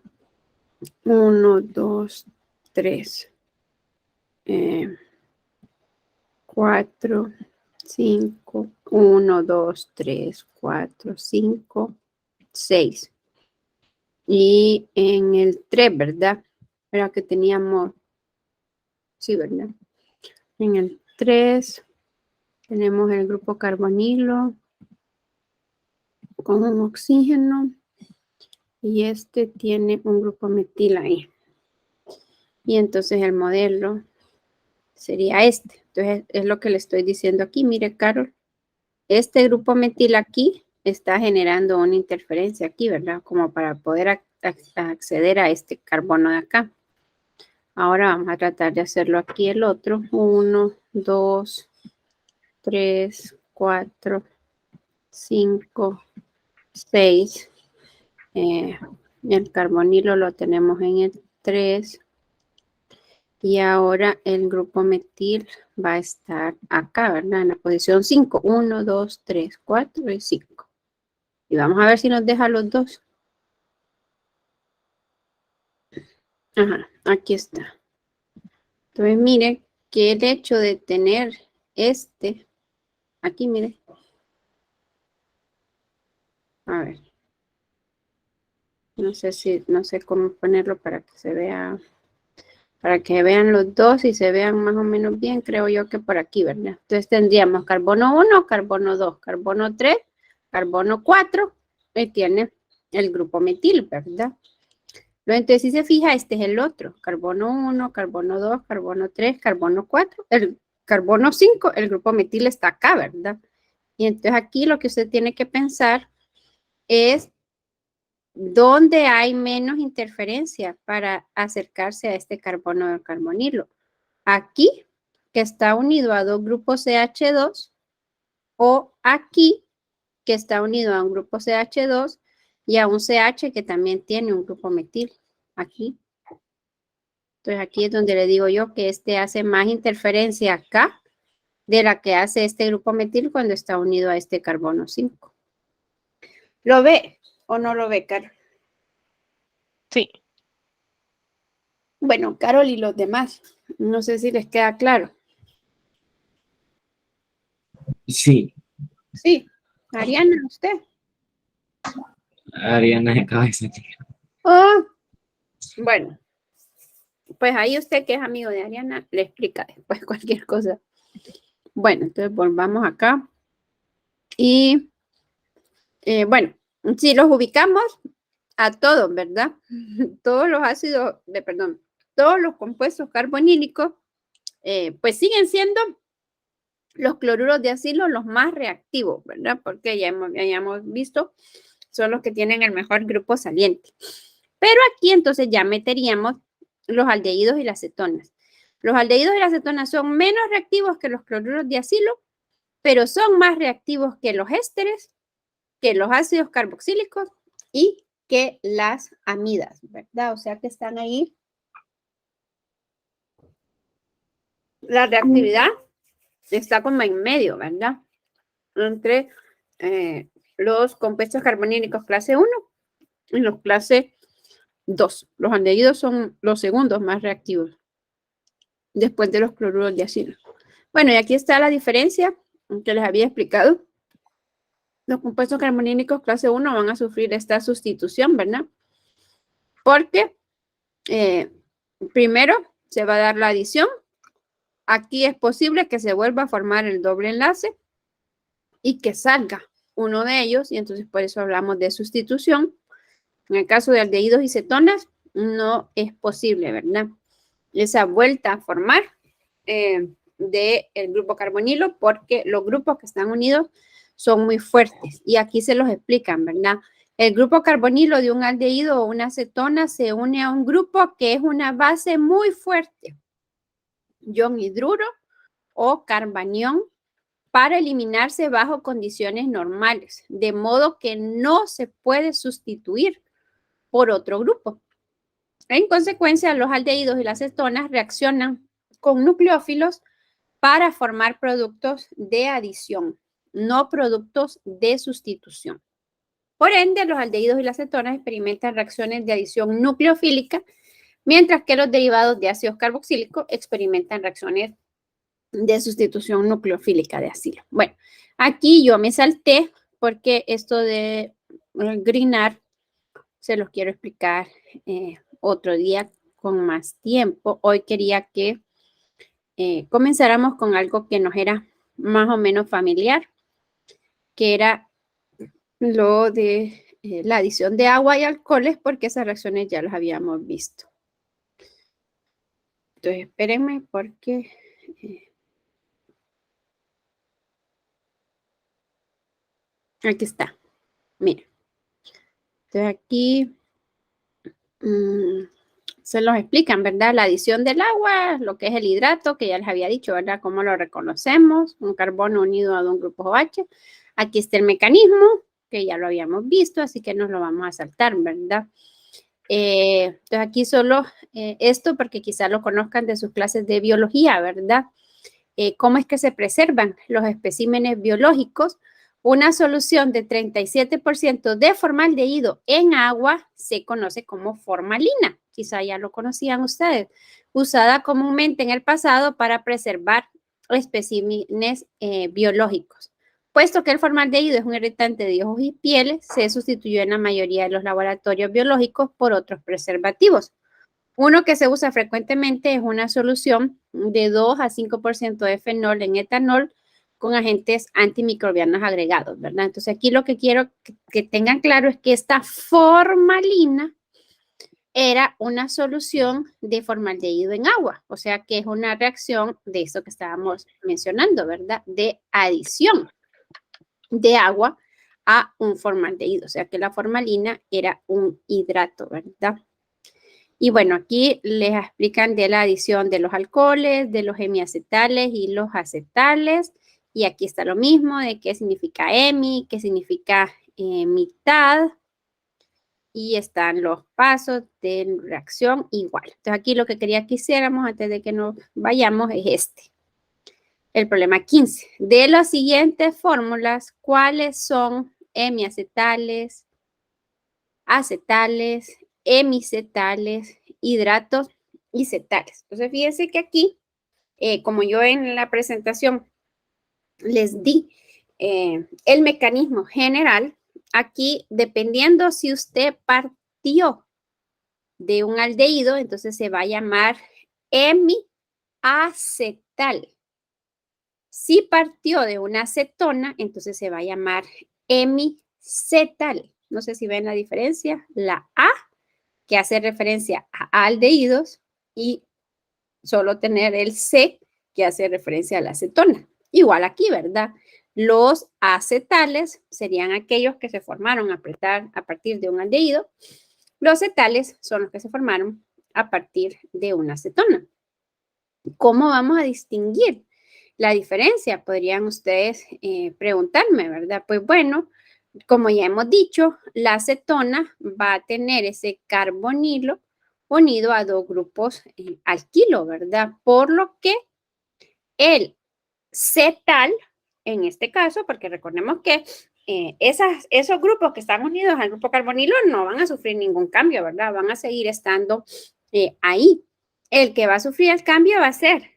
1, 2, 3. 4, 5, 1, 2, 3, 4, 5, 6. Y en el 3, ¿verdad? Era que teníamos, sí, ¿verdad? En el 3 tenemos el grupo carbonilo con un oxígeno. Y este tiene un grupo metil ahí. Y entonces el modelo sería este. Entonces es lo que le estoy diciendo aquí. Mire, Carol, este grupo metil aquí está generando una interferencia aquí, ¿verdad? Como para poder acceder a este carbono de acá. Ahora vamos a tratar de hacerlo aquí el otro. 1, 2, 3, 4, 5, 6. El carbonilo lo tenemos en el 3. Y ahora el grupo metil va a estar acá, ¿verdad? En la posición 5. 1, 2, 3, 4 y 5. Y vamos a ver si nos deja los dos. Ajá, aquí está. Entonces, mire que el hecho de tener este, aquí mire. A ver. No sé cómo ponerlo para que se vea, para que vean los dos y se vean más o menos bien, creo yo que por aquí, ¿verdad? Entonces tendríamos carbono 1, carbono 2, carbono 3, carbono 4 y tiene el grupo metil, ¿verdad? Entonces, si se fija, este es el otro. Carbono 1, carbono 2, carbono 3, carbono 4. El carbono 5, el grupo metil está acá, ¿verdad? Y entonces aquí lo que usted tiene que pensar es dónde hay menos interferencia para acercarse a este carbono del carbonilo. Aquí, que está unido a dos grupos CH2, o aquí, que está unido a un grupo CH2 y a un CH que también tiene un grupo metil. Aquí. Entonces aquí es donde le digo yo que este hace más interferencia acá de la que hace este grupo metil cuando está unido a este carbono 5. ¿Lo ve o no lo ve, Carol? Sí. Bueno, Carol y los demás, no sé si les queda claro. Sí, Sí, Ariana, usted. Ariana de cabeza. Oh, bueno, pues ahí usted que es amigo de Ariana le explica después cualquier cosa. Bueno, entonces volvamos acá. Y bueno, si los ubicamos a todos, ¿verdad? Todos los ácidos, perdón, todos los compuestos carbonílicos, pues siguen siendo los cloruros de acilo los más reactivos, ¿verdad? Porque ya hemos visto, son los que tienen el mejor grupo saliente. Pero aquí entonces ya meteríamos los aldehídos y las cetonas. Los aldehídos y las cetonas son menos reactivos que los cloruros de acilo, pero son más reactivos que los ésteres, que los ácidos carboxílicos y que las amidas, ¿verdad? O sea que están ahí. La reactividad está como en medio, ¿verdad? Entre los compuestos carbonílicos clase 1 y los clase 2. Los aldehídos son los segundos más reactivos después de los cloruros de acilo. Bueno, y aquí está la diferencia que les había explicado. Los compuestos carbonílicos clase 1 van a sufrir esta sustitución, ¿verdad? Porque primero se va a dar la adición. Aquí es posible que se vuelva a formar el doble enlace y que salga uno de ellos, y entonces por eso hablamos de sustitución. En el caso de aldehídos y cetonas, no es posible, ¿verdad? Esa vuelta a formar del grupo carbonilo, porque los grupos que están unidos son muy fuertes. Y aquí se los explican, ¿verdad? El grupo carbonilo de un aldehído o una cetona se une a un grupo que es una base muy fuerte, ion hidruro o carbanión, para eliminarse bajo condiciones normales, de modo que no se puede sustituir por otro grupo. En consecuencia, los aldehídos y las cetonas reaccionan con nucleófilos para formar productos de adición, no productos de sustitución. Por ende, los aldehídos y las cetonas experimentan reacciones de adición nucleofílica mientras que los derivados de ácidos carboxílicos experimentan reacciones de sustitución nucleofílica de acilo. Bueno, aquí yo me salté porque esto de Grignard se los quiero explicar otro día con más tiempo. Hoy quería que comenzáramos con algo que nos era más o menos familiar, que era lo de la adición de agua y alcoholes, porque esas reacciones ya las habíamos visto. Entonces, espérenme porque... aquí está. Miren. Entonces, aquí se los explican, ¿verdad? La adición del agua, lo que es el hidrato, que ya les había dicho, ¿verdad? ¿Cómo lo reconocemos? Un carbono unido a dos grupos OH. Aquí está el mecanismo, que ya lo habíamos visto, así que nos lo vamos a saltar, ¿verdad? Entonces aquí solo esto porque quizás lo conozcan de sus clases de biología, ¿verdad? ¿Cómo es que se preservan los especímenes biológicos? Una solución de 37% de formaldehído en agua se conoce como formalina. Quizá ya lo conocían ustedes. Usada comúnmente en el pasado para preservar especímenes biológicos. Puesto que el formaldehído es un irritante de ojos y pieles, se sustituyó en la mayoría de los laboratorios biológicos por otros preservativos. Uno que se usa frecuentemente es una solución de 2 a 5% de fenol en etanol con agentes antimicrobianos agregados, ¿verdad? Entonces, aquí lo que quiero que tengan claro es que esta formalina era una solución de formaldehído en agua, o sea que es una reacción de eso que estábamos mencionando, ¿verdad? De adición de agua a un formaldehído, o sea que la formalina era un hidrato, ¿verdad? Y bueno, aquí les explican de la adición de los alcoholes, de los hemiacetales y los acetales. Y aquí está lo mismo de qué significa hemi, qué significa mitad. Y están los pasos de reacción igual. Entonces aquí lo que quería que hiciéramos antes de que nos vayamos es este. El problema 15. De las siguientes fórmulas, ¿cuáles son hemiacetales, acetales, hemicetales, hidratos y cetales? Entonces, fíjense que aquí, como yo en la presentación les di el mecanismo general, aquí, dependiendo si usted partió de un aldehído, entonces se va a llamar hemiacetal. Si partió de una acetona, entonces se va a llamar hemicetal. No sé si ven la diferencia. La A, que hace referencia a aldehídos, y solo tener el C, que hace referencia a la acetona. Igual aquí, ¿verdad? Los acetales serían aquellos que se formaron a partir de un aldehído. Los cetales son los que se formaron a partir de una acetona. ¿Cómo vamos a distinguir la diferencia? Podrían ustedes preguntarme, ¿verdad? Pues bueno, como ya hemos dicho, la acetona va a tener ese carbonilo unido a dos grupos alquilo, ¿verdad? Por lo que el cetal, en este caso, porque recordemos que esos grupos que están unidos al grupo carbonilo no van a sufrir ningún cambio, ¿verdad? Van a seguir estando ahí. El que va a sufrir el cambio va a ser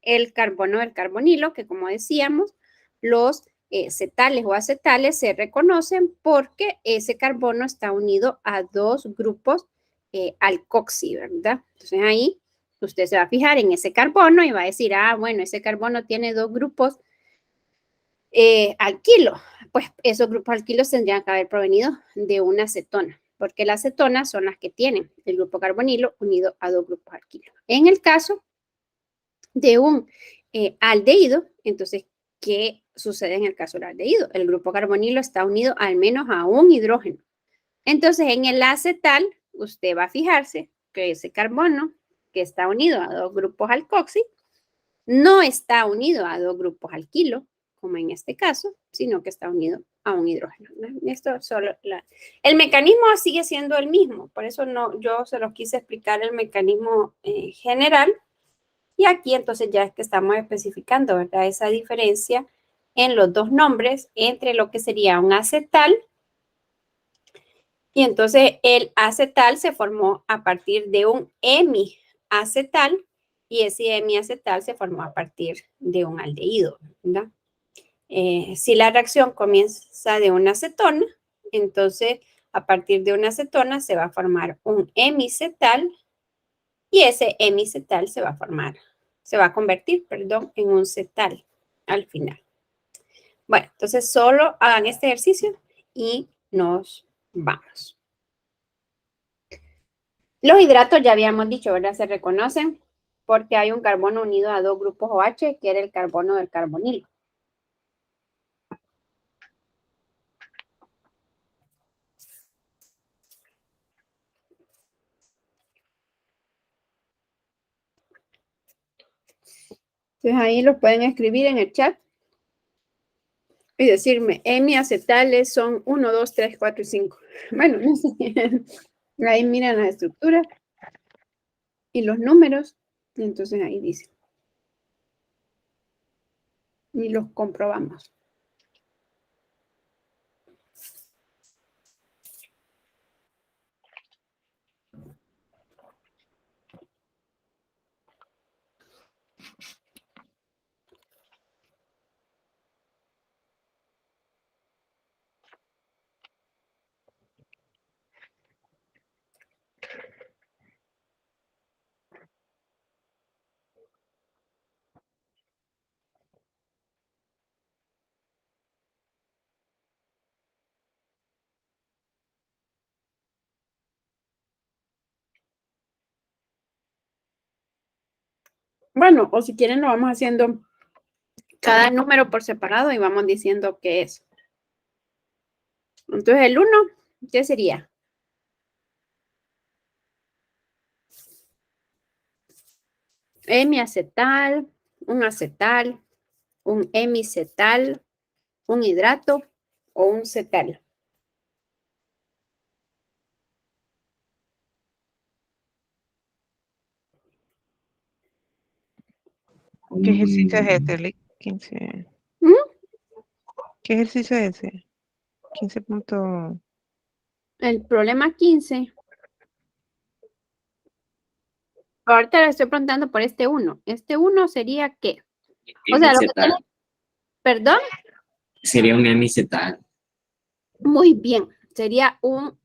el carbono del carbonilo, que como decíamos, los cetales o acetales se reconocen porque ese carbono está unido a dos grupos alcoxi, ¿verdad? Entonces ahí usted se va a fijar en ese carbono y va a decir, ah, bueno, ese carbono tiene dos grupos alquilo. Pues esos grupos alquilos tendrían que haber provenido de una acetona, porque las acetonas son las que tienen el grupo carbonilo unido a dos grupos alquilos. En el caso de un aldehído, entonces, ¿qué sucede en el caso del aldehído? El grupo carbonilo está unido al menos a un hidrógeno. Entonces, en el acetal, usted va a fijarse que ese carbono que está unido a dos grupos alcoxi no está unido a dos grupos alquilo, como en este caso, sino que está unido a un hidrógeno. Esto solo el mecanismo sigue siendo el mismo, por eso no, yo se los quise explicar el mecanismo general. Y aquí entonces ya es que estamos especificando, ¿verdad? Esa diferencia en los dos nombres entre lo que sería un acetal Y entonces el acetal se formó a partir de un hemiacetal y ese hemiacetal se formó a partir de un aldehído, ¿verdad? Si la reacción comienza de una acetona, entonces a partir de una acetona se va a formar un hemicetal y ese hemicetal se va a convertir, perdón, en un cetal al final. Bueno, entonces solo hagan este ejercicio y nos vamos. Los hidratos ya habíamos dicho, ¿verdad? Se reconocen porque hay un carbono unido a dos grupos OH, que era el carbono del carbonilo. Entonces ahí lo pueden escribir en el chat y decirme, hemiacetales son 1, 2, 3, 4 y 5. Bueno, no sé. Ahí miran la estructura y los números. Y entonces ahí dice. Y los comprobamos. Bueno, o si quieren lo vamos haciendo cada número por separado y vamos diciendo qué es. Entonces el 1, ¿qué sería? Hemiacetal, un acetal, un hemicetal, un hidrato o un cetal. ¿Qué ejercicio es este? 15. ¿Mm? ¿Qué ejercicio es ese? 15 punto. El problema 15. Ahorita le estoy preguntando por este 1. Este 1 sería ¿qué? O sea, lo que tiene... ¿Perdón? Sería un hemicetal. Muy bien. Sería un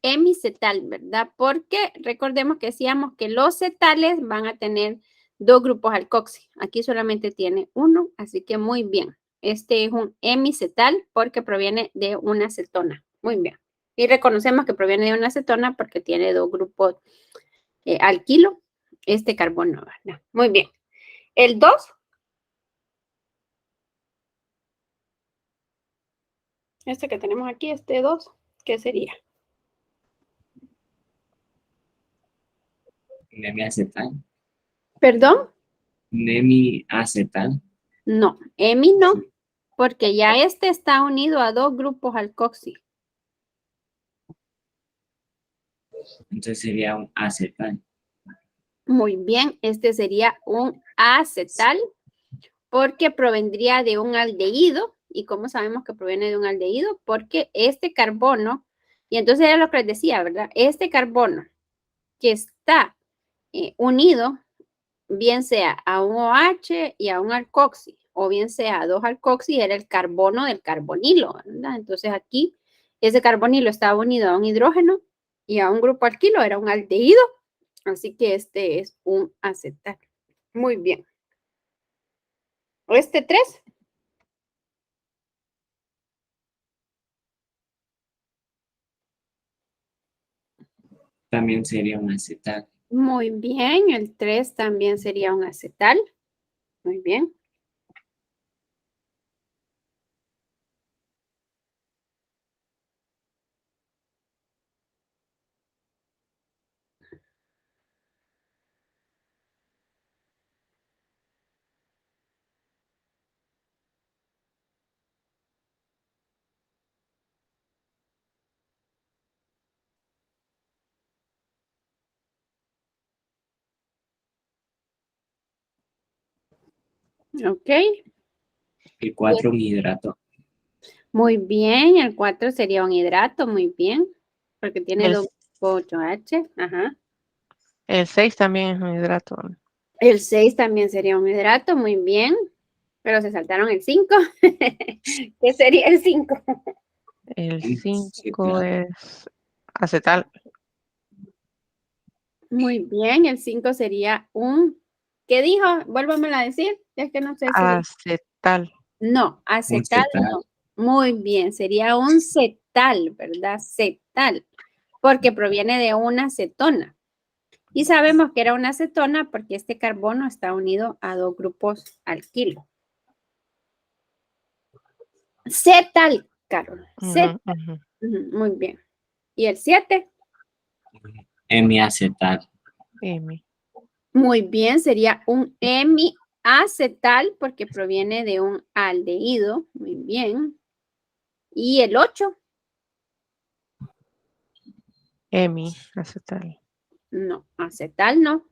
hemicetal, ¿verdad? Porque recordemos que decíamos que los cetales van a tener dos grupos alcoxi. Aquí solamente tiene uno, así que muy bien. Este es un hemicetal porque proviene de una acetona. Muy bien. Y reconocemos que proviene de una acetona porque tiene dos grupos alquilo, este carbono, ¿verdad? Muy bien. El 2. Este que tenemos aquí, este 2, ¿qué sería? Hemiacetal. ¿Perdón? Hemiacetal. No, hemi no, porque ya este está unido a dos grupos alcoxi. Entonces sería un acetal. Muy bien, este sería un acetal porque provendría de un aldehído. ¿Y cómo sabemos que proviene de un aldehído? Porque este carbono, y entonces era lo que les decía, ¿verdad? Este carbono que está unido, bien sea a un OH y a un alcoxi, o bien sea a dos alcoxi, era el carbono del carbonilo, ¿verdad? Entonces aquí ese carbonilo estaba unido a un hidrógeno y a un grupo alquilo, era un aldehído, así que este es un acetal. Muy bien. Este 3. También sería un acetal. Muy bien, el 3 también sería un acetal. Muy bien. Ok. El 4 un hidrato. Muy bien, el 4 sería un hidrato, muy bien. porque tiene El, dos 8H. Ajá. el 6 también es un hidrato. El 6 también sería un hidrato, muy bien. Pero se saltaron el 5. ¿Qué sería el 5? El Un 5 citrato. es acetal. Muy bien, el 5 sería un... ¿Qué dijo? Vuélvamelo a decir. Es que no sé si... Acetal. No, Un acetal cetal. no. Muy bien, sería un cetal, ¿verdad? Cetal, porque proviene de una acetona. Y sabemos que era una acetona porque este carbono está unido a dos grupos alquilo. Cetal, Carol. Cetal. Ujú, ujú. Muy bien. ¿Y el 7? Hemiacetal. M. Muy bien, sería un hemiacetal porque proviene de un aldehído. Muy bien. ¿Y el 8? Hemi, acetal. No, acetal no.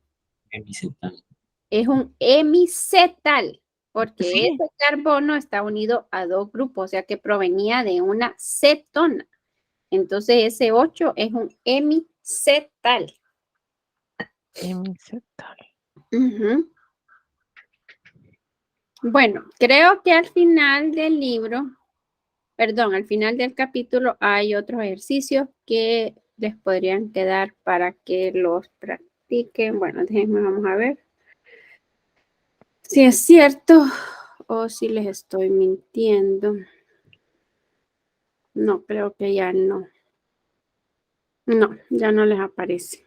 Hemicetal. Es un hemicetal porque Sí. ese carbono está unido a dos grupos, o sea que provenía de una cetona. Entonces ese 8 es un hemicetal. Hemicetal. Ujú. Bueno, creo que al final del libro, perdón, al final del capítulo hay otros ejercicios que les podrían quedar para que los practiquen. Bueno, déjenme, vamos a ver si es cierto o si les estoy mintiendo. No, creo que ya no. No, ya no les aparece.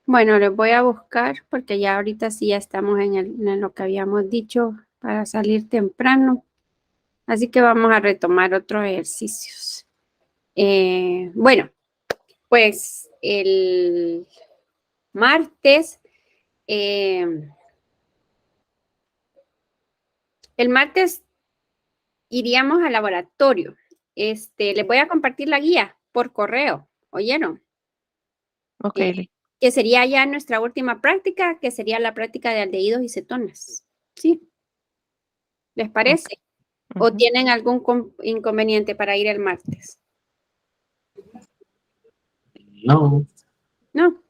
Bueno, les voy a buscar porque ya ahorita sí ya estamos en lo que habíamos dicho para salir temprano. Así que vamos a retomar otros ejercicios. Bueno, pues el martes, eh, iríamos al laboratorio. Les voy a compartir la guía por correo, ¿oyeron? Ok. Que sería ya nuestra última práctica, que sería la práctica de aldehídos y cetonas. ¿Sí? ¿Les parece? ¿O Ujú. tienen algún inconveniente para ir el martes? No. No.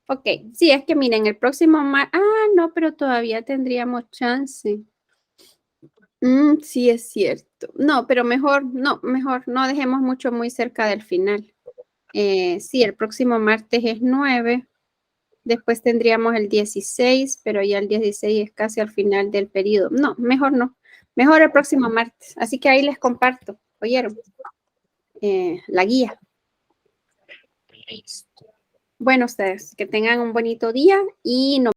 Ok, sí, es que miren, el próximo martes... Ah, no, pero todavía tendríamos chance. Sí, es cierto. No, pero mejor no dejemos mucho muy cerca del final. Sí, el próximo martes es 9. Después tendríamos el 16, pero ya el 16 es casi al final del periodo. No, mejor no. Mejor el próximo martes. Así que ahí les comparto. ¿Oyeron? La guía. Listo. Bueno, ustedes, que tengan un bonito día y nos